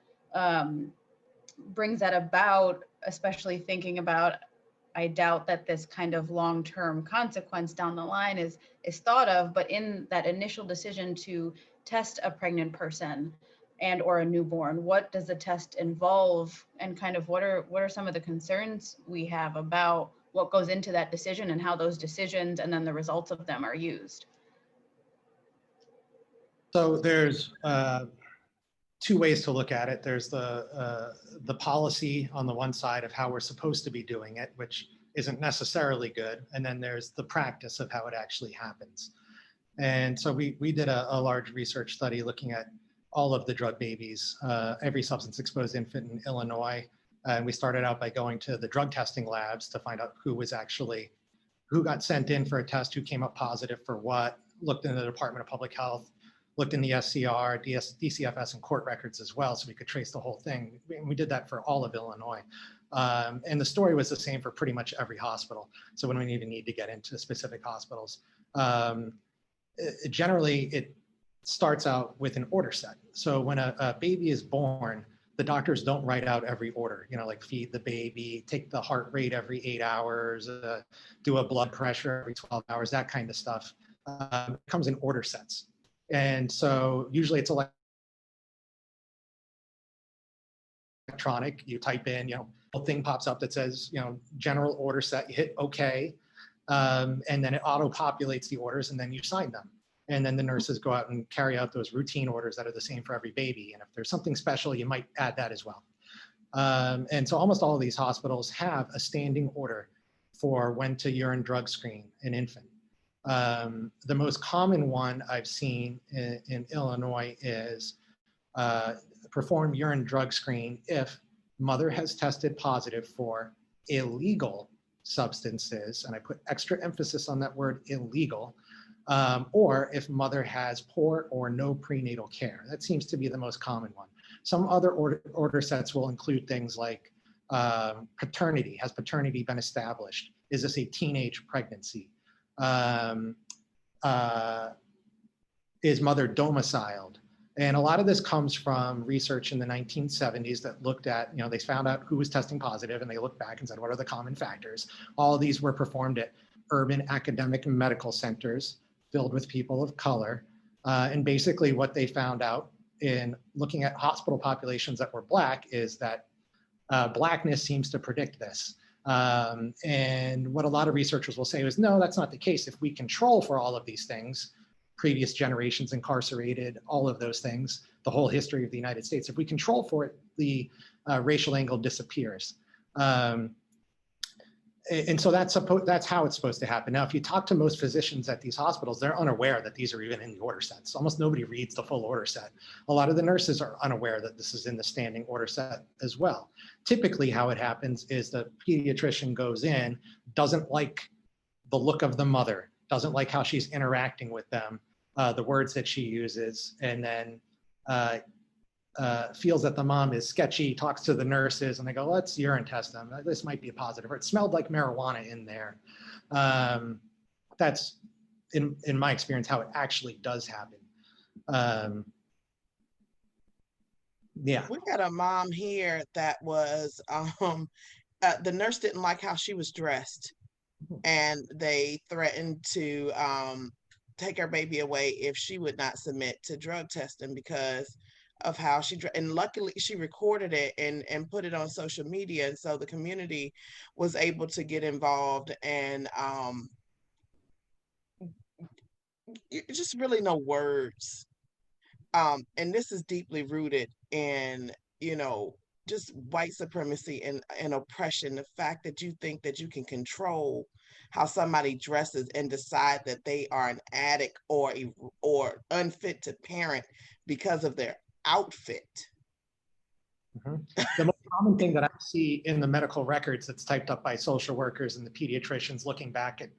brings that about, especially thinking about, I doubt that this kind of long-term consequence down the line is thought of, but in that initial decision to test a pregnant person and or a newborn, what does the test involve, and kind of what are some of the concerns we have about what goes into that decision and how those decisions and then the results of them are used? So there's two ways to look at it. There's the policy on the one side of how we're supposed to be doing it, which isn't necessarily good. And then there's the practice of how it actually happens. And so we did a large research study looking at all of the drug babies, every substance exposed infant in Illinois. And we started out by going to the drug testing labs to find out who got sent in for a test, who came up positive for what, looked in the Department of Public Health, looked in the SCR, DCFS, and court records as well, so we could trace the whole thing. We did that for all of Illinois. And the story was the same for pretty much every hospital. So we don't even need to get into specific hospitals. Generally, it starts out with an order set. So when a baby is born, the doctors don't write out every order, like feed the baby, take the heart rate every 8 hours, do a blood pressure every 12 hours, that kind of stuff. It comes in order sets. And so usually it's electronic. You type in, a thing pops up that says, general order set, you hit OK, and then it auto-populates the orders and then you sign them. And then the nurses go out and carry out those routine orders that are the same for every baby. And if there's something special, you might add that as well. And so almost all of these hospitals have a standing order for when to urine drug screen an infant. The most common one I've seen in Illinois is perform urine drug screen if mother has tested positive for illegal substances, and I put extra emphasis on that word illegal, or if mother has poor or no prenatal care. That seems to be the most common one. Some other order sets will include things like paternity. Has paternity been established? Is this a teenage pregnancy? Is mother domiciled? And a lot of this comes from research in the 1970s that looked at, they found out who was testing positive, and they looked back and said, what are the common factors? All of these were performed at urban academic medical centers filled with people of color. And basically what they found out in looking at hospital populations that were Black is that Blackness seems to predict this. And what a lot of researchers will say is, no, that's not the case. If we control for all of these things, previous generations incarcerated, all of those things, the whole history of the United States, if we control for it, the racial angle disappears. And so that's how it's supposed to happen. Now, if you talk to most physicians at these hospitals, they're unaware that these are even in the order sets. Almost nobody reads the full order set. A lot of the nurses are unaware that this is in the standing order set as well. Typically, how it happens is the pediatrician goes in, doesn't like the look of the mother, doesn't like how she's interacting with them, the words that she uses, and then feels that the mom is sketchy, talks to the nurses, and they go, let's urine test them. This might be a positive, or it smelled like marijuana in there. That's, in my experience, how it actually does happen. Yeah. We got a mom here that was, the nurse didn't like how she was dressed, and they threatened to take her baby away if she would not submit to drug testing because of how she dressed. And luckily she recorded it and put it on social media, and so the community was able to get involved, and just really no words. And this is deeply rooted in, just white supremacy and oppression. The fact that you think that you can control how somebody dresses and decide that they are an addict or unfit to parent because of their outfit. Mm-hmm. The most common thing that I see in the medical records that's typed up by social workers and the pediatricians looking back at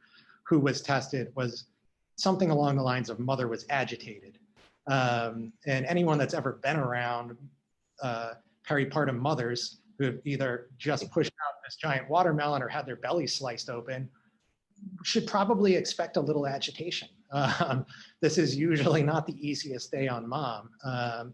who was tested was something along the lines of mother was agitated. And anyone that's ever been around peripartum mothers who have either just pushed out this giant watermelon or had their belly sliced open should probably expect a little agitation. This is usually not the easiest day on mom.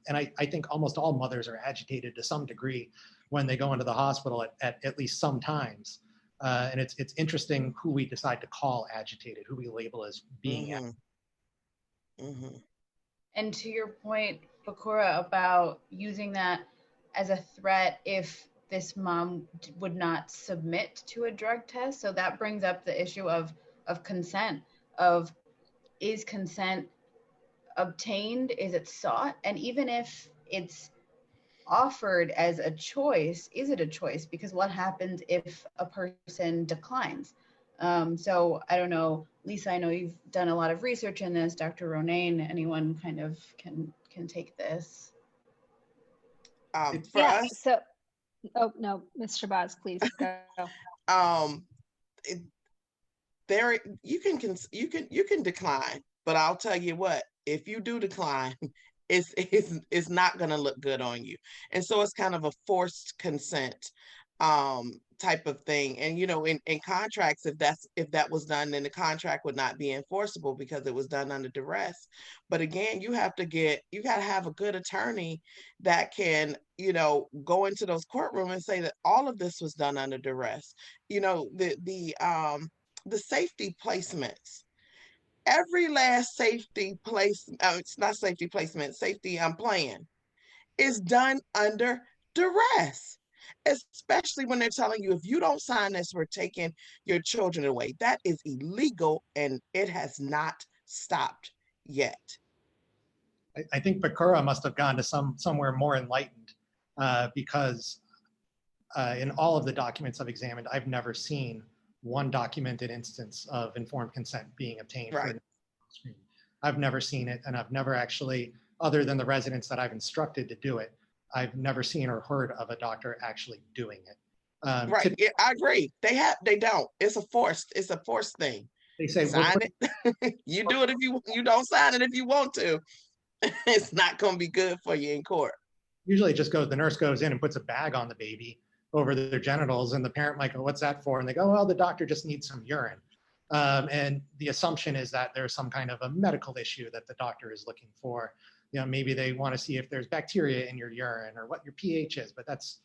And I think almost all mothers are agitated to some degree when they go into the hospital at least sometimes. And it's interesting who we decide to call agitated, who we label as being agitated. Mm-hmm. And to your point, BeKura, about using that as a threat if this mom would not submit to a drug test. So that brings up the issue of consent, of is consent obtained, is it sought? And even if it's offered as a choice, is it a choice? Because what happens if a person declines? So I don't know, Lisa, I know you've done a lot of research in this. Dr. Ronayne, anyone kind of can take this? For us, so, oh no, Ms. Shabazz, please go. You can decline, but I'll tell you what, if you do decline, it's not going to look good on you. And so it's kind of a forced consent type of thing. And in contracts, if that was done, then the contract would not be enforceable because it was done under duress. But again, you got to have a good attorney that can go into those courtrooms and say that all of this was done under duress. The safety placements, every last safety place, it's not safety placement, safety plan is done under duress, especially when they're telling you, if you don't sign this, we're taking your children away. That is illegal, and it has not stopped yet. I think BeKura must have gone to somewhere more enlightened because in all of the documents I've examined, I've never seen one documented instance of informed consent being obtained for Right. a screen. I've never seen it, and I've never actually, other than the residents that I've instructed to do it, I've never seen or heard of a doctor actually doing it. Right. Yeah, I agree. They don't. It's a forced thing. They say, Sign it. You do it if you don't sign it if you want to. It's not going to be good for you in court. usually it just goes, the nurse goes in and puts a bag on the baby over their genitals, and the parent might go, what's that for? And they go, well, the doctor just needs some urine. And the assumption is that there's some kind of a medical issue that the doctor is looking for. You know, maybe they want to see if there's bacteria in your urine or what your pH is, but that's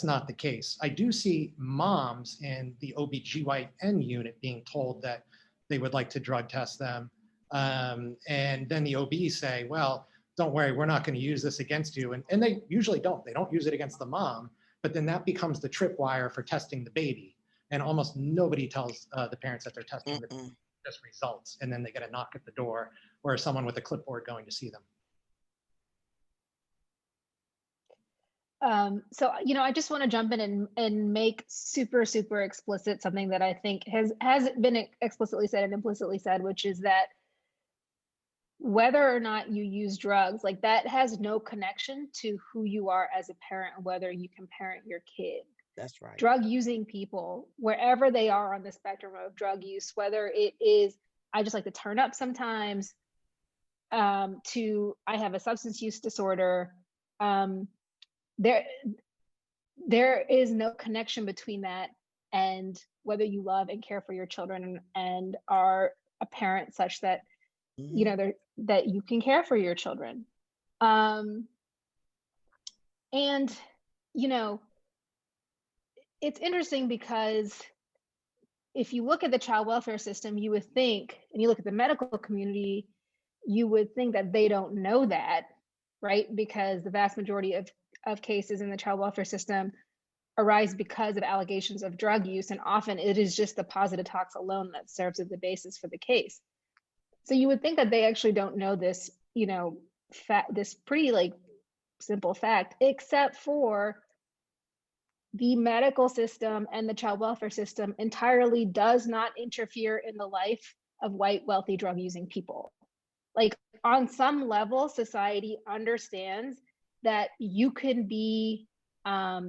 not the case. I do see moms in the OBGYN unit being told that they would like to drug test them. And then the OB say, well, don't worry, we're not going to use this against you. And they usually don't. They don't use it against the mom, but then that becomes the tripwire for testing the baby. And almost nobody tells the parents that they're testing the baby, just results. And then they get a knock at the door or someone with a clipboard going to see them. So, you know, I just want to jump in and make super, super explicit something that I think has been explicitly said and implicitly said, which is that whether or not you use drugs, like that has no connection to who you are as a parent, whether you can parent your kid. That's right. Drug using people, wherever they are on the spectrum of drug use, whether it is, I just like to turn up sometimes, to I have a substance use disorder, there is no connection between that and whether you love and care for your children and are a parent such that you know that you can care for your children. And you know, it's interesting because if you look at the child welfare system, you would think, and you look at the medical community, you would think that they don't know that, right? Because the vast majority of cases in the child welfare system arise because of allegations of drug use, and often it is just the positive talks alone that serves as the basis for the case. So you would think that they actually don't know this, you know, this pretty like simple fact, except for the medical system and the child welfare system entirely does not interfere in the life of white, wealthy, drug using people. Like on some level, society understands that you can be a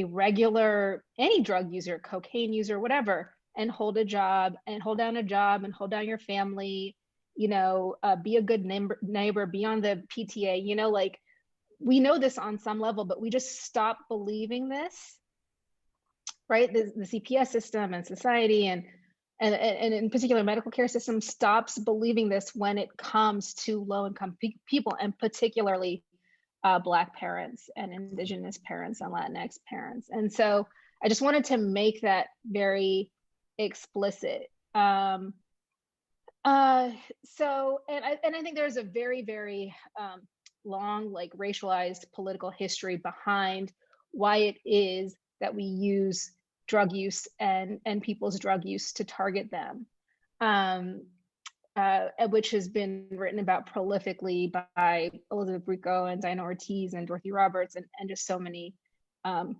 regular, any drug user, cocaine user, whatever, and hold a job and hold down a job and hold down your family, you know, be a good neighbor, be on the PTA, you know, like we know this on some level, but we just stop believing this, right? The CPS system and society and in particular medical care system stops believing this when it comes to low-income people, and particularly Black parents and Indigenous parents and Latinx parents. And so I just wanted to make that very explicit. So, and I think there's a very, very long, like racialized political history behind why it is that we use drug use and people's drug use to target them, which has been written about prolifically by Elizabeth Brico and Diana Ortiz and Dorothy Roberts and just so many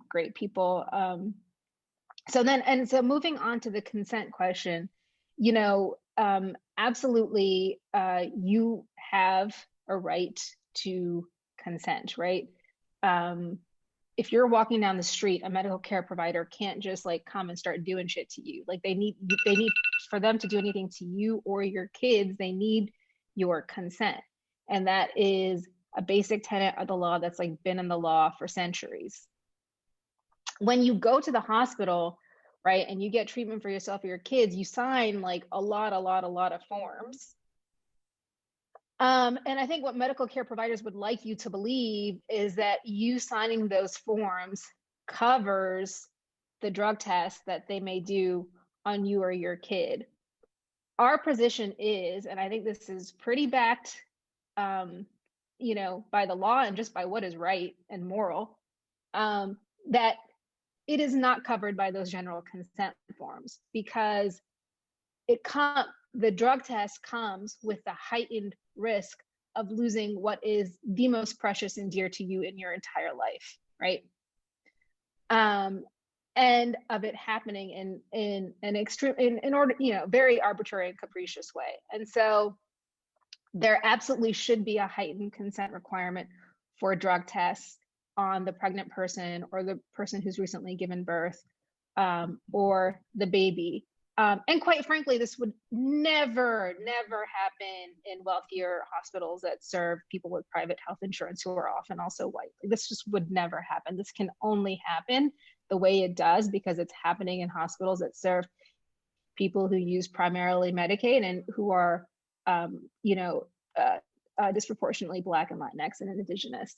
great people. So moving on to the consent question, you know, absolutely, you have a right to consent, right? If you're walking down the street, a medical care provider can't just like come and start doing shit to you. Like they need for them to do anything to you or your kids, they need your consent. And that is a basic tenet of the law that's like been in the law for centuries. When you go to the hospital, right, and you get treatment for yourself or your kids, you sign like a lot of forms. And I think what medical care providers would like you to believe is that you signing those forms covers the drug test that they may do on you or your kid. Our position is, and I think this is pretty backed, you know, by the law and just by what is right and moral, that it is not covered by those general consent forms because the drug test comes with the heightened risk of losing what is the most precious and dear to you in your entire life, right? and of it happening in an extreme, in order, very arbitrary and capricious way. And so there absolutely should be a heightened consent requirement for drug tests on the pregnant person or the person who's recently given birth, or the baby. And quite frankly, this would never happen in wealthier hospitals that serve people with private health insurance who are often also white. This just would never happen. This can only happen the way it does because it's happening in hospitals that serve people who use primarily Medicaid and who are, disproportionately Black and Latinx and Indigenous.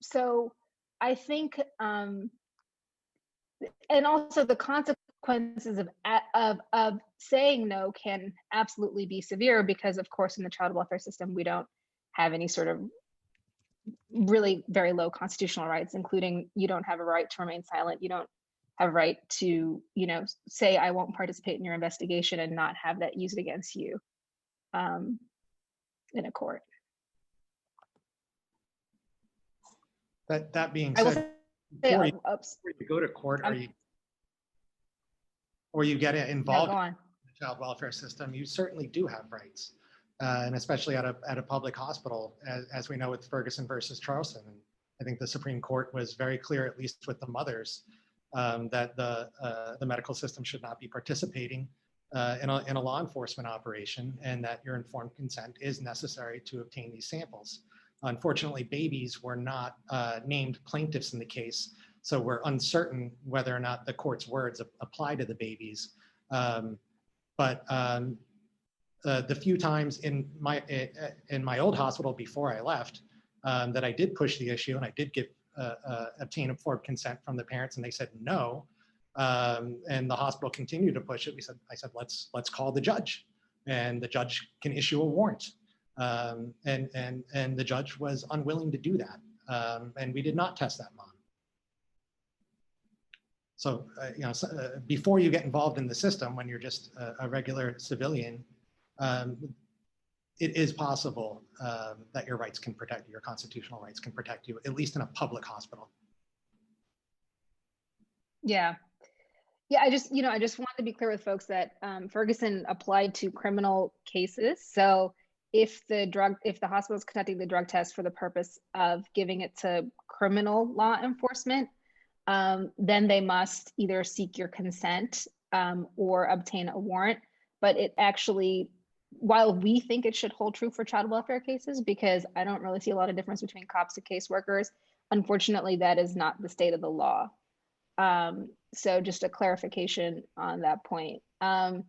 So I think, and also the consequences of saying no can absolutely be severe because, of course, in the child welfare system, we don't have any sort of really very low constitutional rights, including you don't have a right to remain silent. You don't have a right to, say I won't participate in your investigation and not have that used against you in a court. That being said, before you go to court or you get involved in the child welfare system, you certainly do have rights, and especially at a public hospital, as we know with Ferguson versus Charleston. And I think the Supreme Court was very clear, at least with the mothers, that the medical system should not be participating in a law enforcement operation, and that your informed consent is necessary to obtain these samples. Unfortunately, babies were not named plaintiffs in the case, so we're uncertain whether or not the court's words apply to the babies. But the few times in my old hospital before I left that I did push the issue and I did obtain informed consent from the parents, and they said no, and the hospital continued to push it. I said let's call the judge, and the judge can issue a warrant. And the judge was unwilling to do that, and we did not test that mom. So, before you get involved in the system, when you're just a regular civilian, it is possible that your rights can protect you, your constitutional rights can protect you, at least in a public hospital. Yeah. I just want to be clear with folks that Ferguson applied to criminal cases. So if the hospital is conducting the drug test for the purpose of giving it to criminal law enforcement, then they must either seek your consent or obtain a warrant. But it actually, while we think it should hold true for child welfare cases, because I don't really see a lot of difference between cops and caseworkers, unfortunately, that is not the state of the law. So just a clarification on that point. I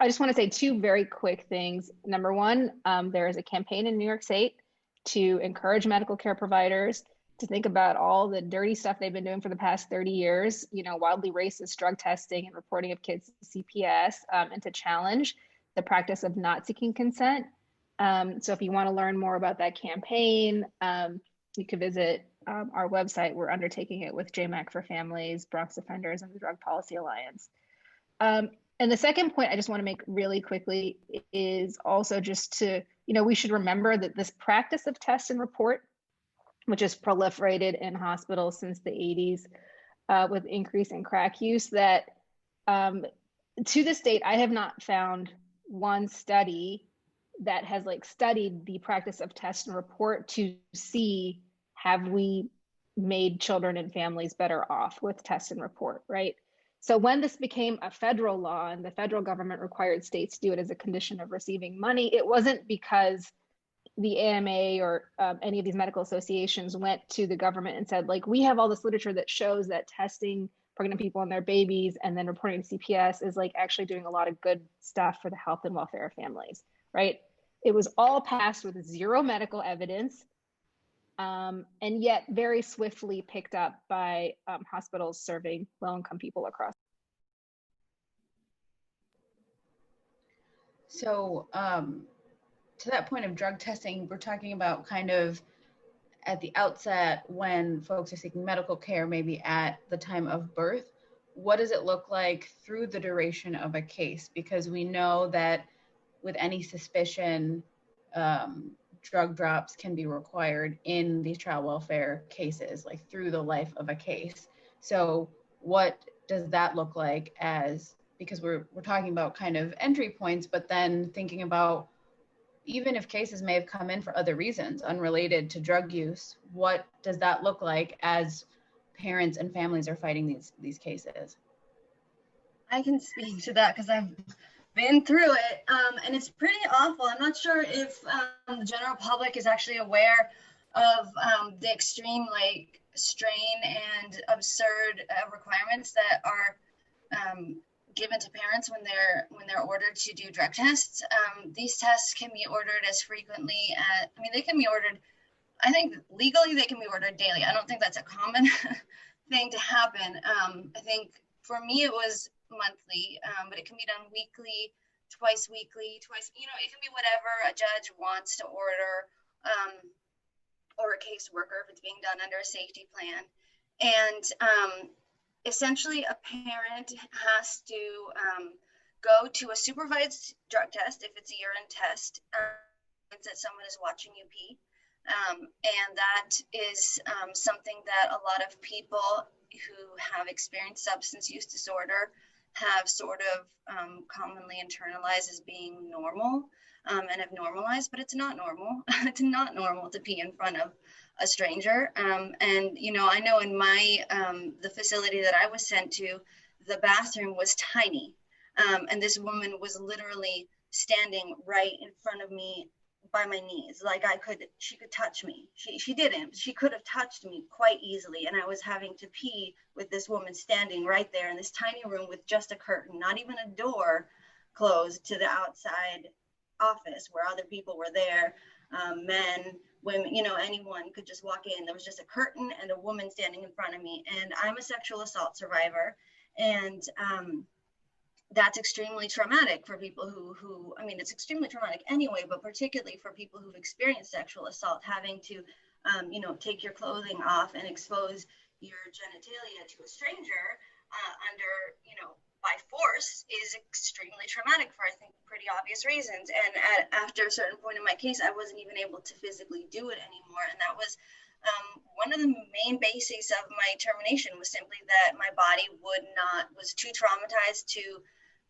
just want to say two very quick things. Number one, there is a campaign in New York State to encourage medical care providers to think about all the dirty stuff they've been doing for the past 30 years, wildly racist drug testing and reporting of kids to CPS, and to challenge the practice of not seeking consent. So if you want to learn more about that campaign, you could visit our website. We're undertaking it with JMAC for Families, Bronx Offenders, and the Drug Policy Alliance. And the second point I just want to make really quickly is also just to, we should remember that this practice of test and report, which has proliferated in hospitals since the 80s with increase in crack use, that to this date, I have not found one study that has studied the practice of test and report to see, have we made children and families better off with test and report, right? So when this became a federal law and the federal government required states to do it as a condition of receiving money, it wasn't because the AMA or any of these medical associations went to the government and said, we have all this literature that shows that testing pregnant people and their babies and then reporting to CPS is actually doing a lot of good stuff for the health and welfare of families, right? It was all passed with zero medical evidence, and yet very swiftly picked up by hospitals serving low-income people across. So to that point of drug testing, we're talking about kind of at the outset when folks are seeking medical care, maybe at the time of birth. What does it look like through the duration of a case? Because we know that with any suspicion, drug drops can be required in these child welfare cases, like through the life of a case. So what does that look like as, because we're talking about kind of entry points, but then thinking about even if cases may have come in for other reasons unrelated to drug use, what does that look like as parents and families are fighting these cases? I can speak to that because I've been through it, and it's pretty awful. I'm not sure if the general public is actually aware of the extreme like strain and absurd requirements that are given to parents when they're ordered to do drug tests. These tests can be ordered as frequently as, I mean, they can be ordered, I think legally they can be ordered daily. I don't think that's a common thing to happen. I think for me it was monthly, but it can be done weekly, twice weekly, it can be whatever a judge wants to order, or a caseworker if it's being done under a safety plan. And essentially a parent has to go to a supervised drug test if it's a urine test, that someone is watching you pee. And that is something that a lot of people who have experienced substance use disorder have sort of commonly internalized as being normal, and have normalized, but it's not normal. It's not normal to pee in front of a stranger. And, I know in my, the facility that I was sent to, the bathroom was tiny. And this woman was literally standing right in front of me by my knees. Like she could touch me. She didn't, she could have touched me quite easily. And I was having to pee with this woman standing right there in this tiny room with just a curtain, not even a door closed to the outside office where other people were there, men, women, anyone could just walk in. There was just a curtain and a woman standing in front of me. And I'm a sexual assault survivor. And that's extremely traumatic for people who, I mean, it's extremely traumatic anyway, but particularly for people who've experienced sexual assault, having to, take your clothing off and expose your genitalia to a stranger under, by force is extremely traumatic for, I think, pretty obvious reasons. And after a certain point in my case, I wasn't even able to physically do it anymore. And that was one of the main bases of my termination, was simply that my body was too traumatized to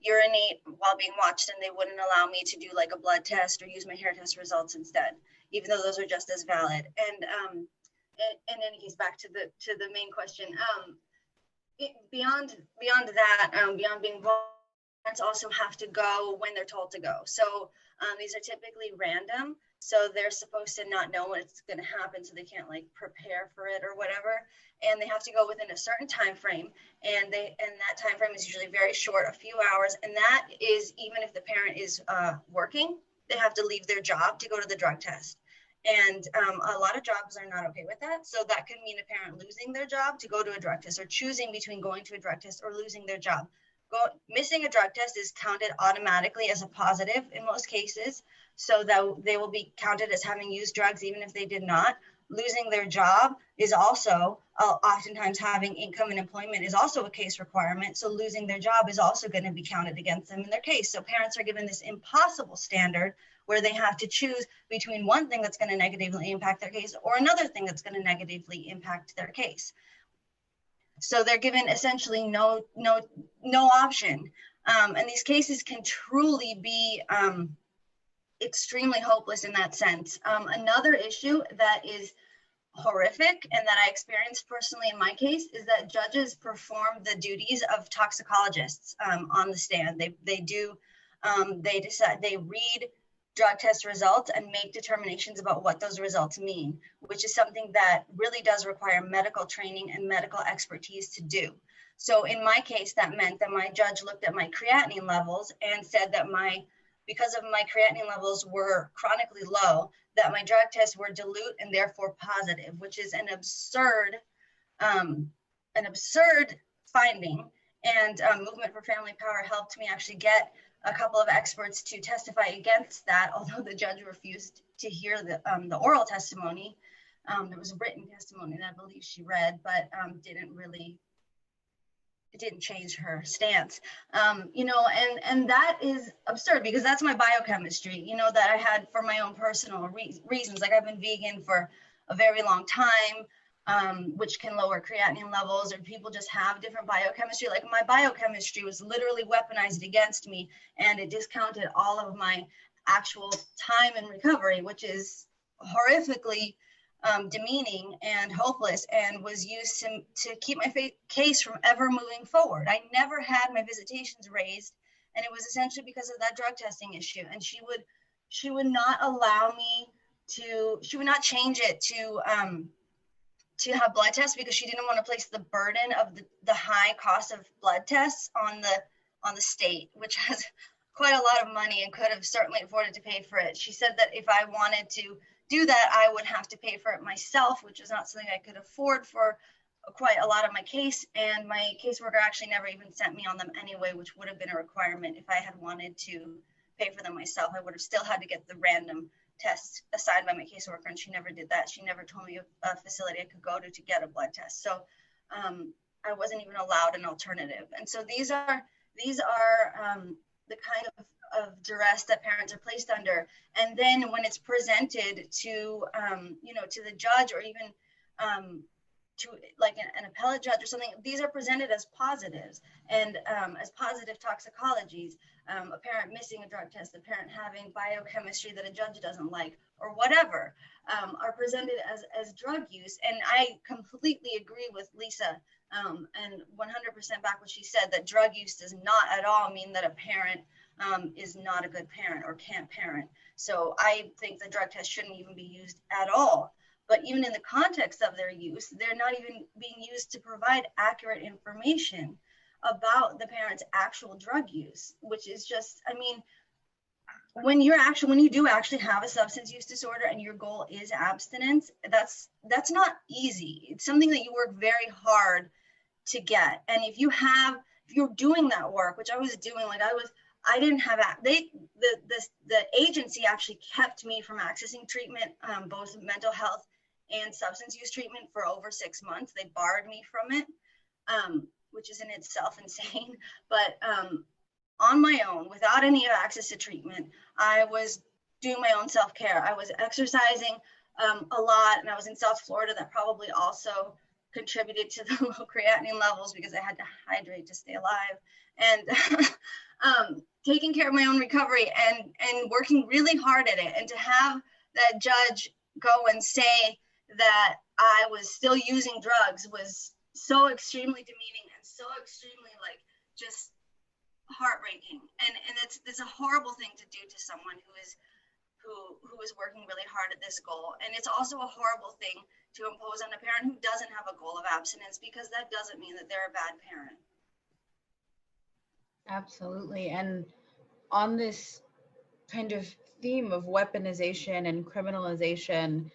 urinate while being watched, and they wouldn't allow me to do like a blood test or use my hair test results instead, even though those are just as valid. And in any case, back to the main question, beyond that, beyond being vulnerable, parents also have to go when they're told to go. So these are typically random. So they're supposed to not know what's going to happen, so they can't like prepare for it or whatever. And they have to go within a certain time frame, and that time frame is usually very short, a few hours. And that is even if the parent is working, they have to leave their job to go to the drug test. And a lot of jobs are not okay with that. So that can mean a parent losing their job to go to a drug test, or choosing between going to a drug test or losing their job. Missing a drug test is counted automatically as a positive in most cases, so that they will be counted as having used drugs even if they did not. Losing their job is also, oftentimes having income and employment is also a case requirement. So losing their job is also going to be counted against them in their case. So parents are given this impossible standard where they have to choose between one thing that's going to negatively impact their case or another thing that's going to negatively impact their case. So they're given essentially no option. And these cases can truly be extremely hopeless in that sense. Another issue that is horrific and that I experienced personally in my case is that judges perform the duties of toxicologists on the stand. They decide, they read drug test results and make determinations about what those results mean, which is something that really does require medical training and medical expertise to do. So in my case, that meant that my judge looked at my creatinine levels and said that because of my creatinine levels were chronically low, that my drug tests were dilute and therefore positive, which is an absurd finding. And Movement for Family Power helped me actually get a couple of experts to testify against that, although the judge refused to hear the oral testimony. There was a written testimony that I believe she read, but didn't really it didn't change her stance. You know, and that is absurd because that's my biochemistry, you know, that I had for my own personal reasons. Like I've been vegan for a very long time, which can lower creatinine levels, or people just have different biochemistry. Like my biochemistry was literally weaponized against me, and it discounted all of my actual time in recovery, which is horrifically demeaning and hopeless, and was used to keep my case from ever moving forward. I never had my visitations raised, and it was essentially because of that drug testing issue. And she would not allow me to, she would not change it to have blood tests because she didn't want to place the burden of the high cost of blood tests on the state, which has quite a lot of money and could have certainly afforded to pay for it. She said that if I wanted to do that, I would have to pay for it myself, which is not something I could afford for quite a lot of my case. And my caseworker actually never even sent me on them anyway, which would have been a requirement. If I had wanted to pay for them myself, I would have still had to get the random tests assigned by my caseworker, and she never did that. She never told me a facility I could go to get a blood test. So I wasn't even allowed an alternative. And so these are the kind of duress that parents are placed under. And then when it's presented to, you know, to the judge, or even to like an appellate judge or something, these are presented as positives and as positive toxicologies. A parent missing a drug test, a parent having biochemistry that a judge doesn't like, or whatever, are presented as drug use. And I completely agree with Lisa, and 100% back what she said, that drug use does not at all mean that a parent is not a good parent or can't parent. So I think the drug test shouldn't even be used at all. But even in the context of their use, they're not even being used to provide accurate information about the parent's actual drug use, which is just, I mean, when you do actually have a substance use disorder and your goal is abstinence, that's not easy. It's something that you work very hard to get. And if you're doing that work, which I was doing, like I didn't have, the agency actually kept me from accessing treatment, both mental health and substance use treatment, for over 6 months. They barred me from it, which is in itself insane. But on my own, without any access to treatment, I was doing my own self-care. I was exercising a lot, and I was in South Florida. That probably also contributed to the low creatinine levels because I had to hydrate to stay alive. And taking care of my own recovery and working really hard at it. And to have that judge go and say that I was still using drugs was so extremely demeaning and so extremely, like, just heartbreaking. And it's a horrible thing to do to someone who is working really hard at this goal. And it's also a horrible thing to impose on a parent who doesn't have a goal of abstinence, because that doesn't mean that they're a bad parent. Absolutely. And on this kind of theme of weaponization and criminalization,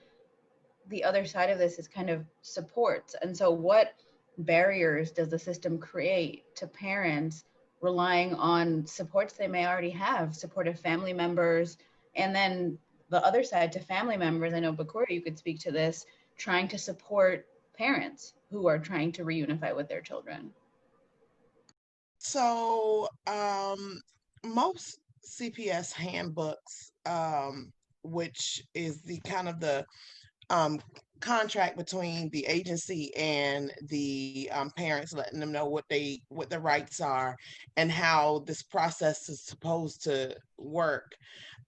the other side of this is kind of supports. And so what barriers does the system create to parents relying on supports they may already have, supportive family members, and then the other side to family members? I know, BeKura, you could speak to this, trying to support parents who are trying to reunify with their children. So most CPS handbooks, which is the kind of the contract between the agency and the parents, letting them know what their rights are and how this process is supposed to work.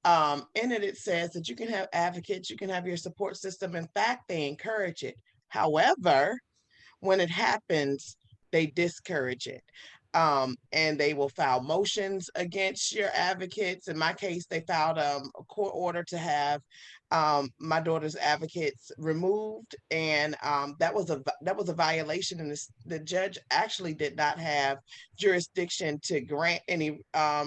In it says that you can have advocates, you can have your support system. In fact, they encourage it. However, when it happens, they discourage it. And they will file motions against your advocates. In my case, they filed a court order to have my daughter's advocates removed, and that was a violation. And the judge actually did not have jurisdiction to grant any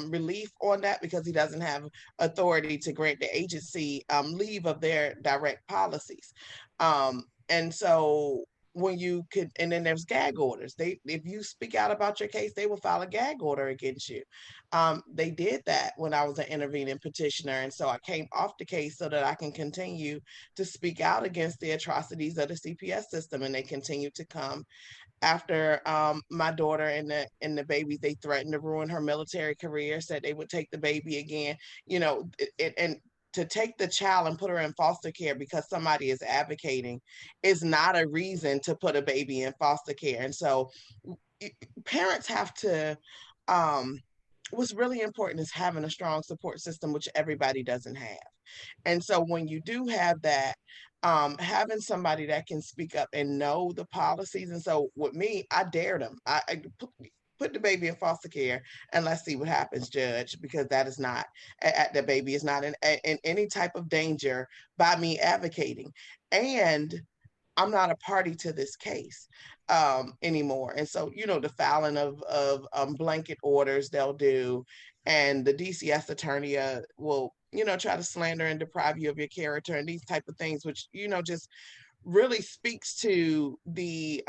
relief on that, because he doesn't have authority to grant the agency leave of their direct policies. And so when you could, and then there's gag orders. If you speak out about your case, they will file a gag order against you. They did that when I was an intervening petitioner. And so I came off the case so that I can continue to speak out against the atrocities of the CPS system. And they continue to come after my daughter and the baby. They threatened to ruin her military career, said they would take the baby again, and to take the child and put her in foster care because somebody is advocating is not a reason to put a baby in foster care. And so parents have to, what's really important is having a strong support system, which everybody doesn't have. And so when you do have that, having somebody that can speak up and know the policies. And so with me, I dared them. I put the baby in foster care and let's see what happens, judge, because that is not, the baby is not in any type of danger by me advocating. And I'm not a party to this case anymore. And so, the filing of blanket orders they'll do, and the DCS attorney will, try to slander and deprive you of your character and these type of things, which, just really speaks to the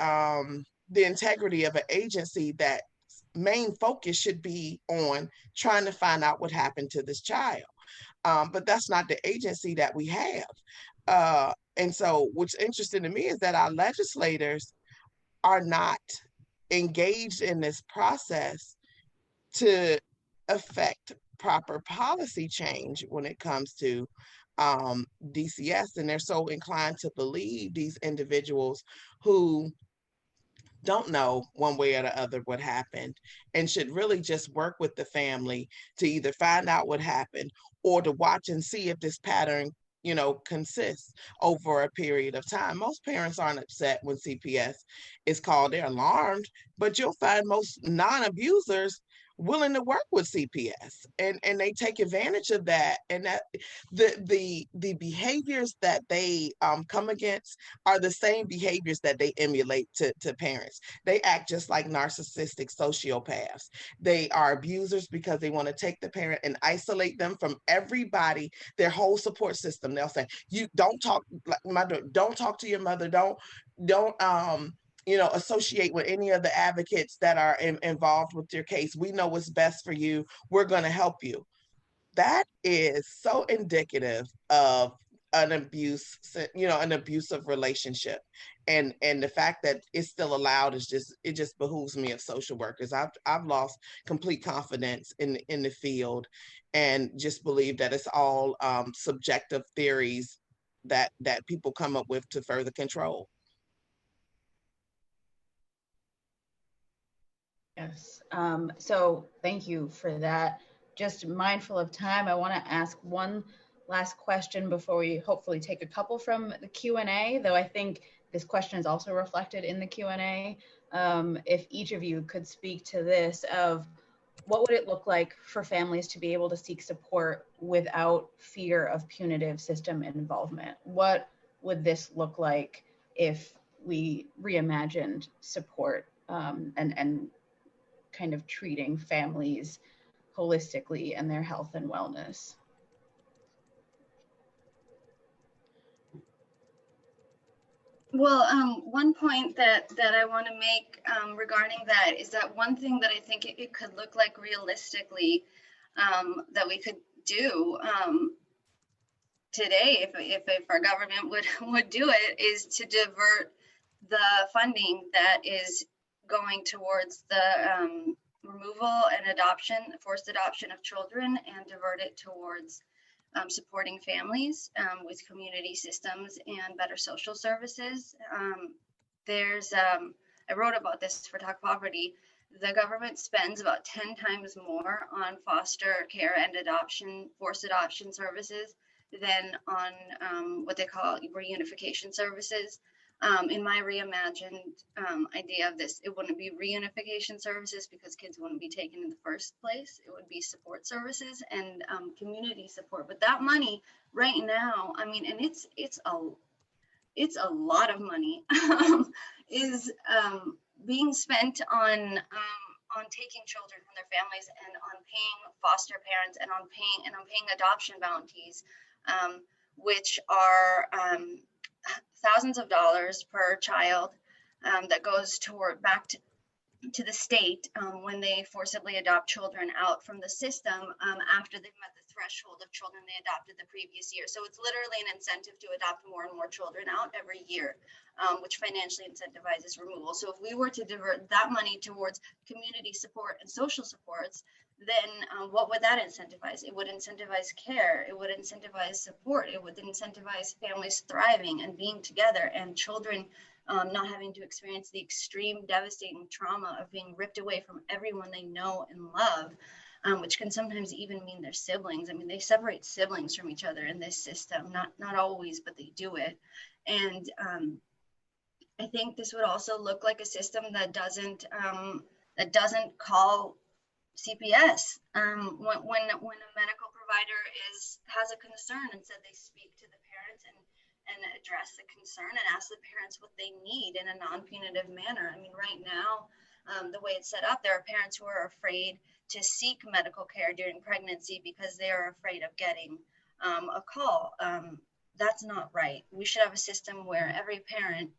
integrity of an agency that main focus should be on trying to find out what happened to this child. But that's not the agency that we have. And so what's interesting to me is that our legislators are not engaged in this process to affect proper policy change when it comes to DCS. And they're so inclined to believe these individuals who don't know one way or the other what happened, and should really just work with the family to either find out what happened or to watch and see if this pattern consists over a period of time. Most parents aren't upset when CPS is called. They're alarmed, but you'll find most non-abusers willing to work with CPS, and they take advantage of that. And that the behaviors that they come against are the same behaviors that they emulate to parents. They act just like narcissistic sociopaths. They are abusers because they want to take the parent and isolate them from everybody, their whole support system. They'll say, you don't talk, like mother, don't talk to your mother, don't associate with any of the advocates that are involved with your case. We know what's best for you. We're going to help you. That is so indicative of an abuse, an abusive relationship. And the fact that it's still allowed is it just behooves me of social workers. I've lost complete confidence in the field, and just believe that it's all subjective theories that people come up with to further control. Yes. So thank you for that. Just mindful of time, I want to ask one last question before we hopefully take a couple from the Q&A, though I think this question is also reflected in the Q&A. If each of you could speak to this of what would it look like for families to be able to seek support without fear of punitive system involvement? What would this look like if we reimagined support and kind of treating families holistically and their health and wellness? Well, one point that I want to make regarding that is that one thing that I think it could look like realistically that we could do today, if our government would do it, is to divert the funding that is going towards the removal and forced adoption of children, and divert it towards supporting families with community systems and better social services. I wrote about this for Talk Poverty. The government spends about 10 times more on foster care and forced adoption services than on what they call reunification services. In my reimagined idea of this, it wouldn't be reunification services because kids wouldn't be taken in the first place. It would be support services and community support. But that money right now, I mean, and it's a lot of money, is being spent on taking children from their families, and on paying foster parents, and on paying adoption bounties, which are thousands of dollars per child, that goes back to the state when they forcibly adopt children out from the system after they've met the threshold of children they adopted the previous year. So it's literally an incentive to adopt more and more children out every year, which financially incentivizes removal. So if we were to divert that money towards community support and social supports, then what would that incentivize? It would incentivize care. It would incentivize support. It would incentivize families thriving and being together, and children not having to experience the extreme devastating trauma of being ripped away from everyone they know and love, which can sometimes even mean their siblings. I mean, they separate siblings from each other in this system, not always, but they do it. And I think this would also look like a system that doesn't call CPS when a medical provider has a concern, and said they speak to the parents and address the concern and ask the parents what they need in a non-punitive manner. I mean, right now, the way it's set up, there are parents who are afraid to seek medical care during pregnancy because they are afraid of getting a call. That's not right. We should have a system where every parent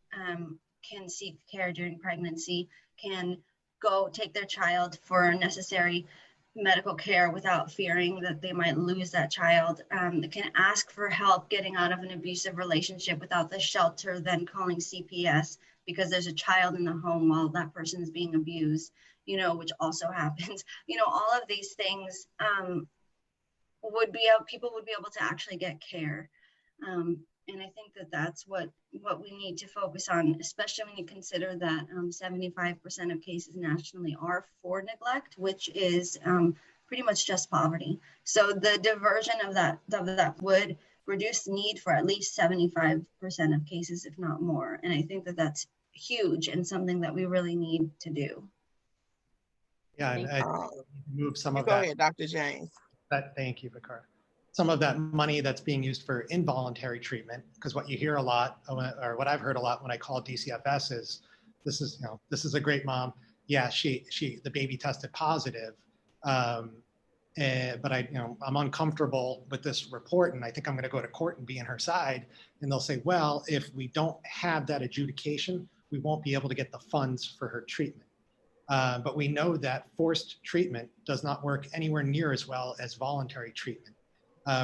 can seek care during pregnancy, can go take their child for necessary medical care without fearing that they might lose that child. They can ask for help getting out of an abusive relationship without the shelter then calling CPS because there's a child in the home while that person is being abused, which also happens. All of these things people would be able to actually get care. And I think that that's what we need to focus on, especially when you consider that 75% of cases nationally are for neglect, which is pretty much just poverty. So the diversion of that would reduce the need for at least 75% of cases, if not more. And I think that that's huge and something that we really need to do. Yeah, and I move some of go that. ahead, Dr. James. Thank you, BeKura. Some of that money that's being used for involuntary treatment, because what you hear a lot, or what I've heard a lot when I call DCFS is, this is a great mom. Yeah, the baby tested positive, but I'm uncomfortable with this report, and I think I'm going to go to court and be on her side. And they'll say, well, if we don't have that adjudication, we won't be able to get the funds for her treatment. But we know that forced treatment does not work anywhere near as well as voluntary treatment.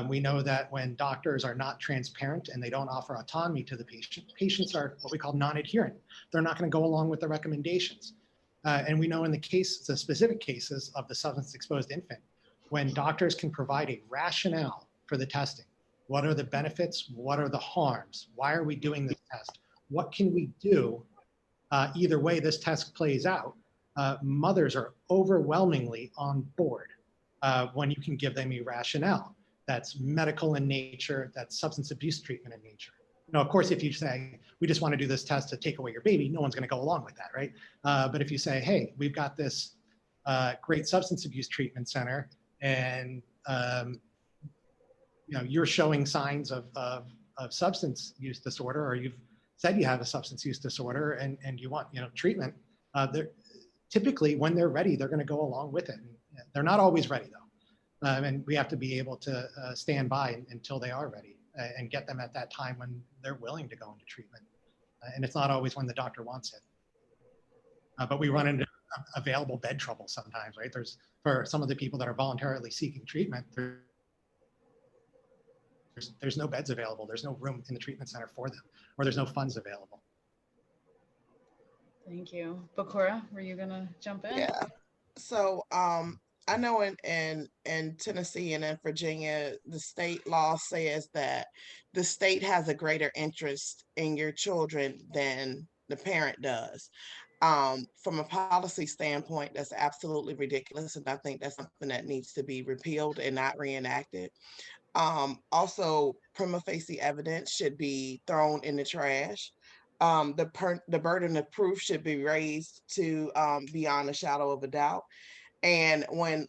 We know that when doctors are not transparent and they don't offer autonomy to the patient, patients are what we call non-adherent. They're not going to go along with the recommendations. And we know in the specific cases of the substance-exposed infant, when doctors can provide a rationale for the testing, what are the benefits? What are the harms? Why are we doing this test? What can we do? Either way this test plays out, mothers are overwhelmingly on board when you can give them a rationale. That's medical in nature, that's substance abuse treatment in nature. Of course, if you say, we just want to do this test to take away your baby, no one's going to go along with that, right? But if you say, hey, we've got this great substance abuse treatment center, and you're showing signs of substance use disorder, or you've said you have a substance use disorder, and you want treatment, they're typically, when they're ready, they're going to go along with it. And they're not always ready, though. And we have to be able to stand by until they are ready and get them at that time when they're willing to go into treatment. And it's not always when the doctor wants it. But we run into available bed trouble sometimes, right? For some of the people that are voluntarily seeking treatment, there's no beds available. There's no room in the treatment center for them, or there's no funds available. Thank you. BeKura, were you gonna jump in? Yeah. So I know in Tennessee and in Virginia, the state law says that the state has a greater interest in your children than the parent does. From a policy standpoint, that's absolutely ridiculous. And I think that's something that needs to be repealed and not reenacted. Also, prima facie evidence should be thrown in the trash. The burden of proof should be raised to beyond a shadow of a doubt. And when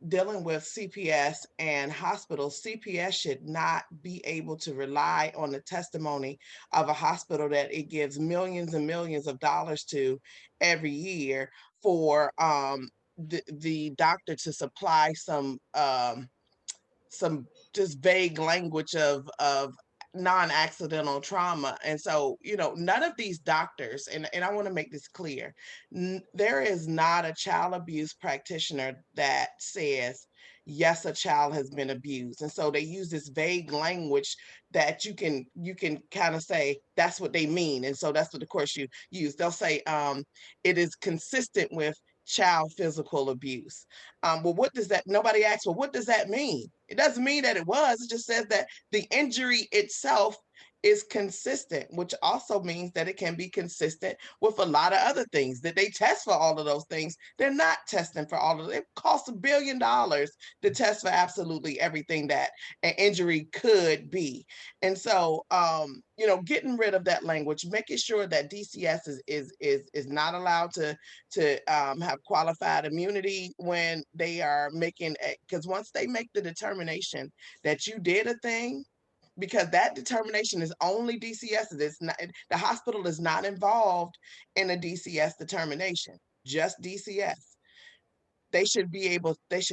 dealing with CPS and hospitals, CPS should not be able to rely on the testimony of a hospital that it gives millions and millions of dollars to every year for the doctor to supply some just vague language of non-accidental trauma. And so, none of these doctors, and I want to make this clear, there is not a child abuse practitioner that says, yes, a child has been abused. And so they use this vague language that you can kind of say that's what they mean. And so that's what, of course, you use. They'll say it is consistent with child physical abuse. Well, what does that, nobody asks, well, what does that mean? It doesn't mean that it was, it just says that the injury itself is consistent, which also means that it can be consistent with a lot of other things. That they test for all of those things. They're not testing for all of it. It costs $1 billion to test for absolutely everything that an injury could be. And so, getting rid of that language, making sure that DCS is not allowed to have qualified immunity when they are making, because once they make the determination that you did a thing, because that determination is only DCS. It's not, the hospital is not involved in a DCS determination, just DCS. They should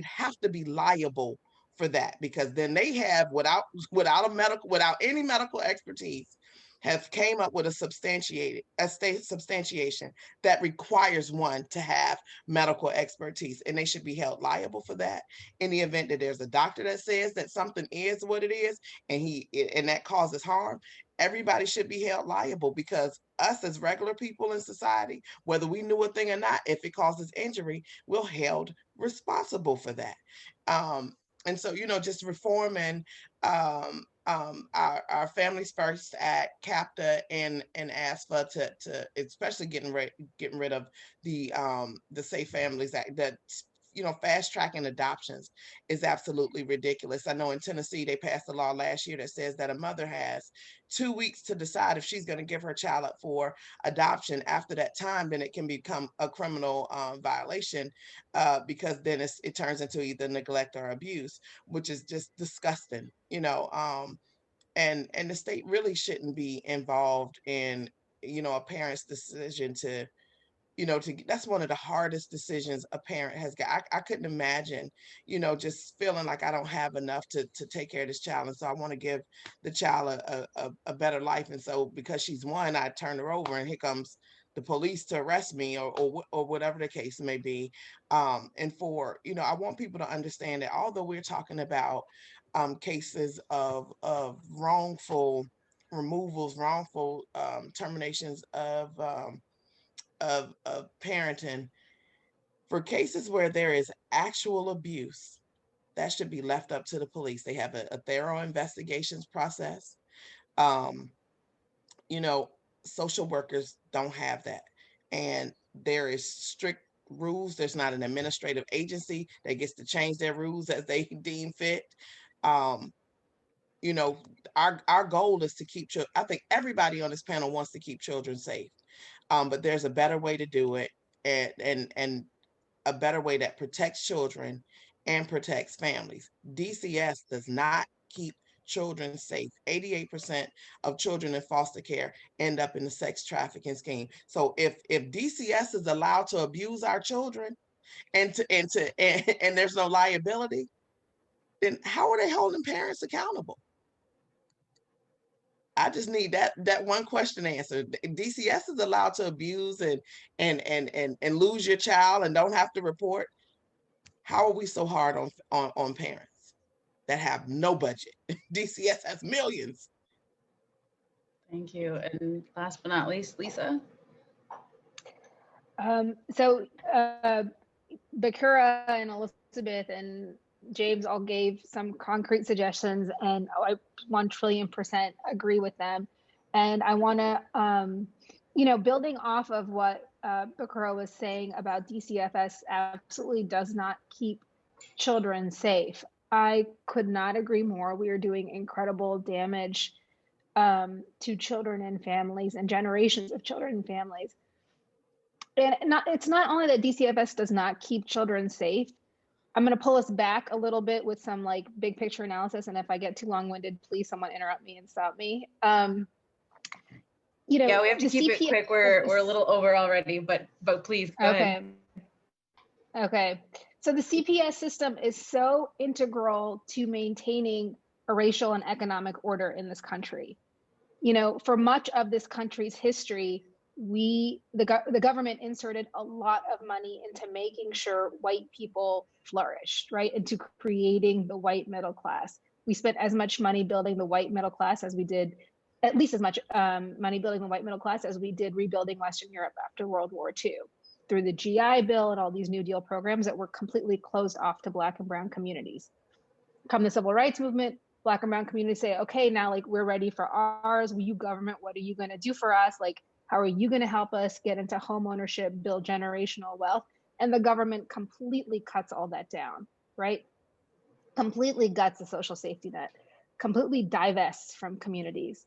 have to be liable for that, because then they have, without any medical expertise, have came up with a substantiation that requires one to have medical expertise, and they should be held liable for that. In the event that there's a doctor that says that something is what it is, and that causes harm, everybody should be held liable, because us as regular people in society, whether we knew a thing or not, if it causes injury, we're held responsible for that. And so, just reforming our Families First Act, CAPTA, and ASFA to especially getting rid of the Safe Families Act, that fast tracking adoptions is absolutely ridiculous. I know in Tennessee they passed a law last year that says that a mother has 2 weeks to decide if she's going to give her child up for adoption. After that time, then it can become a criminal violation, because then it turns into either neglect or abuse, which is just disgusting. And the state really shouldn't be involved in a parent's decision to that's one of the hardest decisions a parent has got. I couldn't imagine, just feeling like I don't have enough to take care of this child. And so I want to give the child a better life. And so because she's one, I turn her over and here comes the police to arrest me, or whatever the case may be. And I want people to understand that although we're talking about cases of wrongful removals, wrongful terminations of parenting, for cases where there is actual abuse, that should be left up to the police. They have a thorough investigations process. Social workers don't have that. And there is strict rules. There's not an administrative agency that gets to change their rules as they deem fit. Our goal is to keep children. I think everybody on this panel wants to keep children safe. But there's a better way to do it, and a better way that protects children and protects families. DCS does not keep children safe. 88% of children in foster care end up in the sex trafficking scheme. So if DCS is allowed to abuse our children and there's no liability, then how are they holding parents accountable? I just need that one question answered. DCS is allowed to abuse and lose your child and don't have to report. How are we so hard on parents that have no budget? DCS has millions. Thank you. And last but not least, Lisa. So BeKura and Elizabeth and James all gave some concrete suggestions, and I 1,000,000,000% agree with them. And I want to, building off of what BeKura was saying about DCFS absolutely does not keep children safe. I could not agree more. We are doing incredible damage to children and families and generations of children and families. And it's not only that DCFS does not keep children safe. I'm going to pull us back a little bit with some big picture analysis. And if I get too long-winded, please someone interrupt me and stop me. Yeah, we have to keep it quick. We're a little over already, but please go ahead. Okay. So the CPS system is so integral to maintaining a racial and economic order in this country. You know, for much of this country's history, the government inserted a lot of money into making sure white people flourished, right? Into creating the white middle class. We spent as much money building the white middle class as we did, at least as much money building the white middle class as we did rebuilding Western Europe after World War II, through the GI Bill and all these New Deal programs that were completely closed off to Black and brown communities. Come the civil rights movement, Black and brown communities say, okay, now like we're ready for ours. Will you government, what are you going to do for us? Like, how are you going to help us get into home ownership, build generational wealth? And the government completely cuts all that down, right? Completely guts the social safety net, completely divests from communities.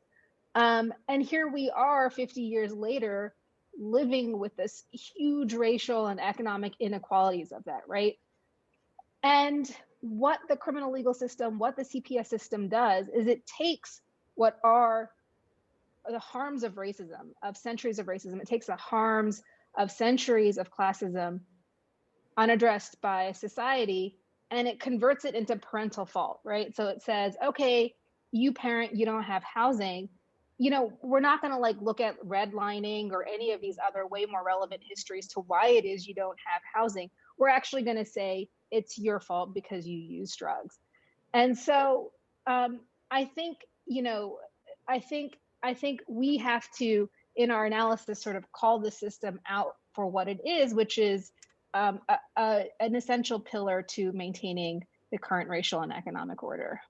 And here we are 50 years later, living with this huge racial and economic inequalities of that, right? And what the criminal legal system, what the CPS system does is it takes what are the harms of racism, of centuries of racism. It takes the harms of centuries of classism unaddressed by society, and it converts it into parental fault, right? So it says, okay, you parent, you don't have housing. You know, we're not going to like look at redlining or any of these other way more relevant histories to why it is you don't have housing. We're actually going to say it's your fault because you use drugs. And so I think, you know, I think we have to, in our analysis, sort of call the system out for what it is, which is an essential pillar to maintaining the current racial and economic order.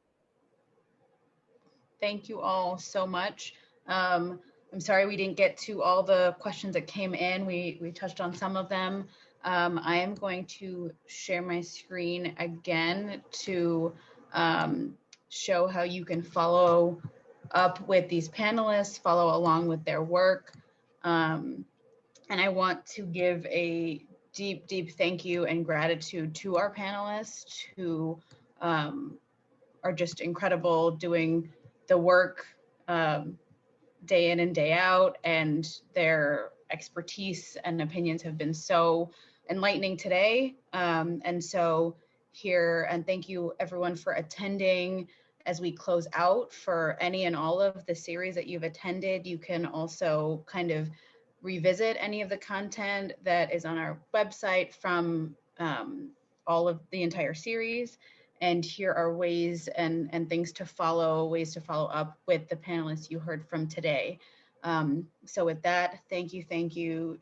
Thank you all so much. I'm sorry we didn't get to all the questions that came in. We touched on some of them. I am going to share my screen again to show how you can follow up with these panelists, follow along with their work. And I want to give a deep, deep thank you and gratitude to our panelists who are just incredible, doing the work day in and day out, and their expertise and opinions have been so enlightening today. And so here, and thank you everyone for attending. As we close out, for any and all of the series that you've attended, you can also kind of revisit any of the content that is on our website from all of the entire series. And here are ways and things to follow, ways to follow up with the panelists you heard from today. So with that, thank you,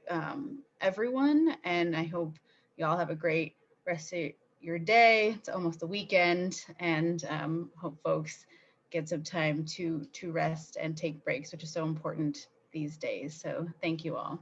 everyone. And I hope you all have a great rest of your day. It's almost the weekend, and hope folks get some time to rest and take breaks, which is so important these days. So thank you all.